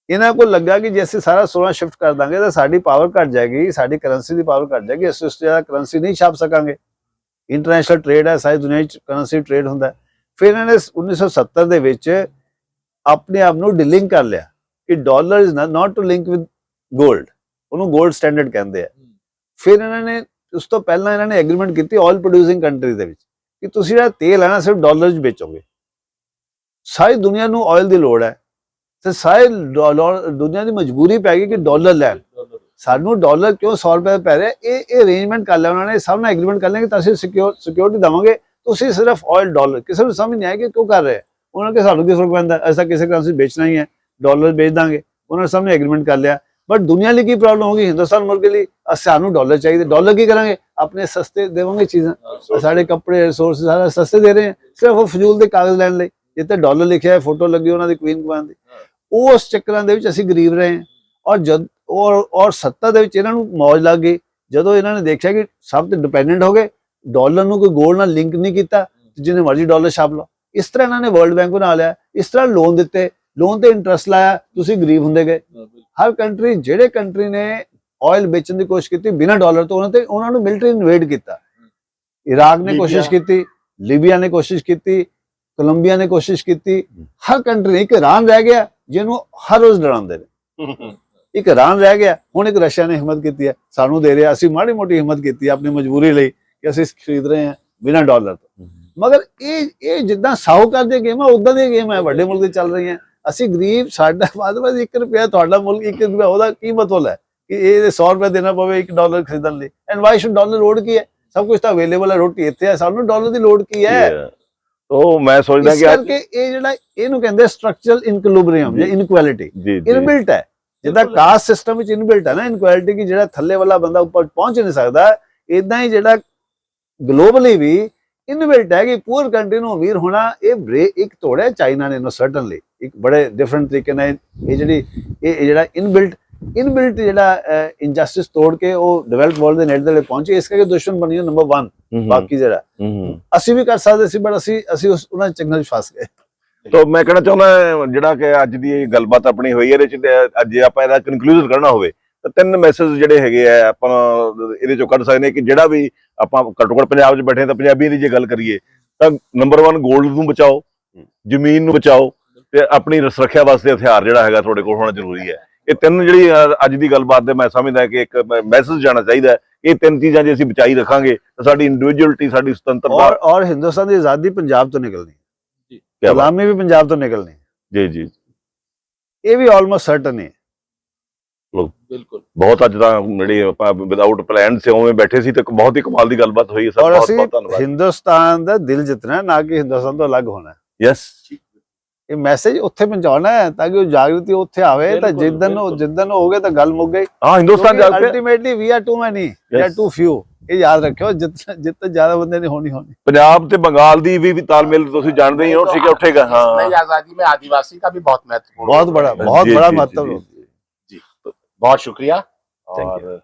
इन्हां को लगा कि जे असीं सारा सोना शिफ्ट कर देंगे तो साडी पावर घट जाएगी, साडी करेंसी की पावर घट जाएगी, असीं उस ज़्यादा करेंसी नहीं छाप सकांगे। इंटरनेशनल ट्रेड है, सारी दुनिया च करेंसी ट्रेड हुंदा। फिर इन्हां ने 1970 दे विच अपने आप नूं डिलिंक कर लिया कि dollar is not to link with gold, उन्होंने गोल्ड स्टैंडर्ड कहते हैं। फिर इन्होंने उस तो पहला इन्होंने एग्रीमेंट की ऑयल प्रोड्यूसिंग कंट्री दे विच कि तुसीं जिहड़ा तेल है ना सिर्फ डॉलर च बेचोगे। सारी दुनिया नूं ऑयल दी लोड़ है, तो सारी दुनिया की मजबूरी पै गई कि डॉलर लैन, सानू डॉलर क्यों 100 रुपए पै रहे, ये अरेंजमेंट कर लिया उन्होंने, सब ने एग्रीमेंट कर लिया कि तुसीं सिक्योरिटी देवांगे, तुसीं सिर्फ ऑयल डॉलर। किसी को समझ नहीं आया कि क्यों कर रहे हैं, उन्होंने कहा सानू किस फर्क पैंदा, ऐसा किसी करेंसी बेचना ही है, डॉलर बेच देंगे। उन्होंने सब ने एग्रीमेंट कर लिया। ਬਟ ਦੁਨੀਆ ਲਈ ਕੀ ਪ੍ਰੋਬਲਮ ਹੋਗੀ, ਹਿੰਦੁਸਤਾਨ ਮੁਲਕ ਲਈ ਸਾਨੂੰ ਡਾਲਰ ਚਾਹੀਦੇ, ਡਾਲਰ ਕੀ ਕਰਾਂਗੇ, ਆਪਣੇ ਸਸਤੇ ਦੇਵਾਂਗੇ ਚੀਜ਼ਾਂ, ਸਾਡੇ ਕੱਪੜੇ ਰਿਸੋਰਸ ਸਾਰਾ ਸਸਤੇ ਦੇ ਰਹੇ हैं, ਸਿਰਫ ਉਹ ਫਜ਼ੂਲ ਦੇ ਕਾਗਜ਼ ਲੈਣ ਲਈ, ਜਿੱਤੇ ਡਾਲਰ ਲਿਖਿਆ ਹੈ, ਫੋਟੋ ਲੱਗੀ ਉਹਨਾਂ ਦੀ ਕੁਈਨ ਕੁਆਨ ਦੀ, ਉਸ ਚੱਕਰਾਂ ਦੇ ਵਿੱਚ ਅਸੀਂ ਗਰੀਬ ਰਹੇ ਹਾਂ। ਔਰ ਜਦ ਔਰ ਸੱਤਾ ਦੇ ਵਿੱਚ ਇਹਨਾਂ ਨੂੰ ਮੌਜ ਲੱਗ ਗਈ, ਜਦੋਂ ਇਹਨਾਂ ਨੇ ਦੇਖਿਆ ਕਿ ਸਭ ਤੇ ਡਿਪੈਂਡੈਂਟ ਹੋ ਗਏ, ਡਾਲਰ ਨੂੰ ਕੋਈ ਗੋਲਡ ਨਾਲ ਲਿੰਕ ਨਹੀਂ ਕੀਤਾ, ਜਿੰਨੇ ਮਰਜ਼ੀ ਡਾਲਰ ਛਾਪ ਲਓ, ਇਸ ਤਰ੍ਹਾਂ ਇਹਨਾਂ ਨੇ ਵਰਲਡ ਬੈਂਕ ਬਣਾ ਲਿਆ, ਇਸ ਤਰ੍ਹਾਂ ਲੋਨ ਦਿੱਤੇ, ਲੋਨ ਤੇ ਇੰਟਰਸਟ ਲਾਇਆ, ਤੁਸੀਂ ਗਰੀਬ ਹੁੰਦੇ ਗਏ। ਹਰ ਕੰਟਰੀ, ਜਿਹੜੇ ਕੰਟਰੀ ਨੇ ਆਇਲ ਵੇਚਣ ਦੀ ਕੋਸ਼ਿਸ਼ ਕੀਤੀ ਬਿਨਾਂ ਡਾਲਰ ਤੋਂ, ਉਹਨਾਂ ਨੂੰ ਮਿਲਟਰੀ ਇਨਵੇਡ ਕੀਤਾ। ਇਰਾਕ ਨੇ ਕੋਸ਼ਿਸ਼ ਕੀਤੀ, ਲੀਬੀਆ ਨੇ ਕੋਸ਼ਿਸ਼ ਕੀਤੀ, ਕੋਲੰਬੀਆ ਨੇ ਕੋਸ਼ਿਸ਼ ਕੀਤੀ, ਹਰ ਕੰਟਰੀ ਨੇ। ਇੱਕ ਈਰਾਨ ਰਹਿ ਗਿਆ ਜਿਹਨੂੰ ਹਰ ਰੋਜ਼ ਡਰਾਉਂਦੇ ਨੇ, ਇੱਕ ਈਰਾਨ ਰਹਿ ਗਿਆ, ਹੁਣ ਇੱਕ ਰਸ਼ੀਆ ਨੇ ਹਿੰਮਤ ਕੀਤੀ ਹੈ ਸਾਨੂੰ ਦੇ ਰਿਹਾ, ਅਸੀਂ ਮਾੜੀ ਮੋਟੀ ਹਿੰਮਤ ਕੀਤੀ ਆਪਣੀ ਮਜਬੂਰੀ ਲਈ ਕਿ ਅਸੀਂ ਖਰੀਦ ਰਹੇ ਹਾਂ ਬਿਨਾਂ ਡਾਲਰ ਤੋਂ। ਮਗਰ ਇਹ ਜਿੱਦਾਂ ਸਾਹੂਕਾਰ ਦੀਆਂ ਗੇਮਾਂ ਉਦਾਂ ਦੀਆਂ ਗੇਮਾਂ ਹੈ, ਵੱਡੇ ਮੁਲਕ ਦੇ ਚੱਲ ਰਹੀਆਂ। ਅਸੀਂ ਗਰੀਬ, ਸਾਡਾ ਬਾਦ 1 ਰੁਪਿਆ, ਤੁਹਾਡਾ ਮੁਲਕ 1 ਰੁਪਿਆ, ਉਹਦਾ ਕੀ ਮਤਲਬ ਹੈ ਕਿ ਇਹ 100 ਰੁਪਏ ਦੇਣਾ ਪਵੇ 1 ਡਾਲਰ ਖਰੀਦਣ ਲਈ। ਐਂਡ ਵਾਈ ਸ਼ੁਡ ਡਾਲਰ ਲੋੜ ਕੀ ਹੈ, ਸਭ ਕੁਝ ਤਾਂ ਅਵੇਲੇਬਲ ਹੈ, ਰੋਟੀ ਇੱਥੇ ਹੈ, ਸਾਨੂੰ ਡਾਲਰ ਦੀ ਲੋੜ ਕੀ ਹੈ। ਉਹ ਮੈਂ ਸੋਚਦਾ ਇਸ ਕਰਕੇ ਇਹ ਜਿਹੜਾ ਇਹਨੂੰ ਕਹਿੰਦੇ ਸਟਰਕਚਰਲ ਇਨਕੁਲਿਬਰੀਅਮ ਜਾਂ ਇਨਕੁਐਲਿਟੀ ਇਨਬਿਲਟ ਹੈ, ਜਿੱਦਾਂ ਕਾਸਟ ਸਿਸਟਮ ਵਿੱਚ ਇਨਬਿਲਟ ਹੈ ਨਾ ਇਨਕੁਐਲਿਟੀ, ਕਿ ਜਿਹੜਾ ਥੱਲੇ ਵਾਲਾ ਬੰਦਾ ਉੱਪਰ ਪਹੁੰਚ ਨਹੀਂ ਸਕਦਾ, ਇਦਾਂ ਹੀ ਜਿਹੜਾ ਗਲੋਬਲੀ ਵੀ ਇਨਬਿਲਟ ਹੈ ਕਿ ਪੂਅਰ ਕੰਟਰੀ ਨੂੰ ਅਮੀਰ ਹੋਣਾ ਇਹ ਇੱਕ ਤੋੜਿਆ ਚਾਈਨਾ ਨੇ, ਸਰਟਨਲੀ ਇੱਕ ਬੜੇ ਡਿਫਰੈਂਟ ਤਰੀਕੇ ਨਾਲ ਇਹ ਜਿਹੜਾ ਇਨਬਿਲਟ ਜਿਹੜਾ ਇਨਜਸਟਿਸ ਤੋੜ ਕੇ ਉਹ ਡਿਵੈਲਪ ਵਰਲਡ ਦੇ ਨੈਟ ਦੇ ਲਈ ਪਹੁੰਚੇ, ਇਸ ਕਰਕੇ ਦੁਸ਼ਮਣ ਬਣੀ ਨੰਬਰ 1। ਬਾਕੀ ਜਿਹੜਾ ਅਸੀਂ ਵੀ ਕਰ ਸਕਦੇ ਸੀ, ਬਟ ਅਸੀਂ ਉਹਨਾਂ ਚੰਗਲ 'ਚ ਫਸ ਗਏ। ਤਾਂ ਮੈਂ ਕਹਿਣਾ ਚਾਹੁੰਦਾ ਜਿਹੜਾ ਕਿ ਅੱਜ ਦੀ ਇਹ ਗੱਲਬਾਤ ਆਪਣੀ ਹੋਈ ਇਹਦੇ ਚ ਅੱਜ ਆਪਾਂ ਇਹਦਾ ਕਨਕਲੂਜਨ ਕਰਨਾ ਹੋਵੇ ਤਾਂ 3 ਮੈਸੇਜ ਜਿਹੜੇ ਹੈਗੇ ਆ ਆਪਾਂ ਇਹਦੇ ਚੋਂ ਕੱਢ ਸਕਦੇ ਕਿ ਜਿਹੜਾ ਵੀ ਆਪਾਂ ਘੱਟੋ ਘੱਟ ਪੰਜਾਬ 'ਚ ਬੈਠੇ ਤਾਂ ਪੰਜਾਬੀਆਂ ਦੀ ਜੇ ਗੱਲ ਕਰੀਏ ਤਾਂ ਨੰਬਰ 1 ਗੋਲਡ ਨੂੰ ਬਚਾਓ, ਜ਼ਮੀਨ ਨੂੰ ਬਚਾਓ ਤੇ ਆਪਣੀ ਸੁਰੱਖਿਆ ਵਾਸਤੇ ਹਥਿਆਰ ਜਿਹੜਾ ਹੈਗਾ ਤੁਹਾਡੇ ਕੋਲ ਹੋਣਾ ਜ਼ਰੂਰੀ ਹੈ। ਇਹ 3 ਜਿਹੜੀ ਅੱਜ ਦੀ ਗੱਲਬਾਤ ਦੇ ਮੈਂ ਸਮਝਦਾ ਕਿ ਇੱਕ ਮੈਸੇਜ ਜਾਣਾ ਚਾਹੀਦਾ। ਇਹ 3 ਚੀਜ਼ਾਂ ਜੇ ਅਸੀਂ ਬਚਾਈ ਰੱਖਾਂਗੇ ਤਾਂ ਸਾਡੀ ਇੰਡੀਵਿਜੂਅਲਿਟੀ, ਸਾਡੀ ਸੁਤੰਤਰਤਾ ਔਰ ਹਿੰਦੁਸਤਾਨ ਦੀ ਆਜ਼ਾਦੀ ਪੰਜਾਬ ਤੋਂ ਨਿਕਲਣੀ, ਗੁਲਾਮੀ ਵੀ ਪੰਜਾਬ ਤੋਂ ਨਿਕਲਣੀ। ਜੀ ਇਹ ਵੀ ਆਲਮੋਸਟ ਸਰਟਨ ਹੈ। ਬਿਲਕੁਲ ਬਹੁਤ ਅੱਜ ਤਾਂ ਜਿਹੜੀ ਆਪਾਂ ਵਿਦਆਊਟ ਪਲਾਨ ਸੇ ਉਵੇਂ ਬੈਠੇ ਸੀ ਤੇ ਬਹੁਤ ਹੀ ਕਮਾਲ ਦੀ ਗੱਲਬਾਤ ਹੋਈ ਸਰ। ਬਹੁਤ ਬਹੁਤ ਧੰਨਵਾਦ। ਹਿੰਦੁਸਤਾਨ ਦਾ ਦਿਲ ਜਿੱਤਣਾ, ਨਾ ਕਿ ਹਿੰਦੁਸਤਾਨ ਤੋਂ ਅਲੱਗ ਹੋਣਾ। ਯੈਸ, ਇਹ ਮੈਸੇਜ ਉੱਥੇ ਪਹੁੰਚਾਉਣਾ ਹੈ ਤਾਂ ਕਿ ਉਹ ਜਾਗਰਤੀ ਉੱਥੇ ਆਵੇ, ਤਾਂ ਜਿੱਦਨ ਹੋ ਗਏ ਤਾਂ ਗੱਲ ਮੁੱਕ ਗਈ। ਹਾਂ, ਹਿੰਦੁਸਤਾਨ ਜਾ ਕੇ ਅਲਟੀਮੇਟਲੀ ਵੀ ਆਰ ਟੂ ਮੈਨੀ, ਵੀ ਆਰ ਟੂ ਫਿਊ। ਇਹ ਯਾਦ ਰੱਖਿਓ, ਜਿੱਤੇ ਜ਼ਿਆਦਾ ਬੰਦੇ ਨੇ ਹੋਣੀ। ਪੰਜਾਬ ਤੇ ਬੰਗਾਲ ਦੀ ਵੀ ਤਾਲਮੇਲ ਤੁਸੀਂ ਜਾਣਦੇ ਹੀ ਹੋ, ਠੀਕ ਹੈ, ਉੱਠੇਗਾ। ਹਾਂ, आजादी में आदिवासी का भी बहुत महत्वपूर्ण, बहुत बड़ा महत्व। बहुत शुक्रिया। Thank you.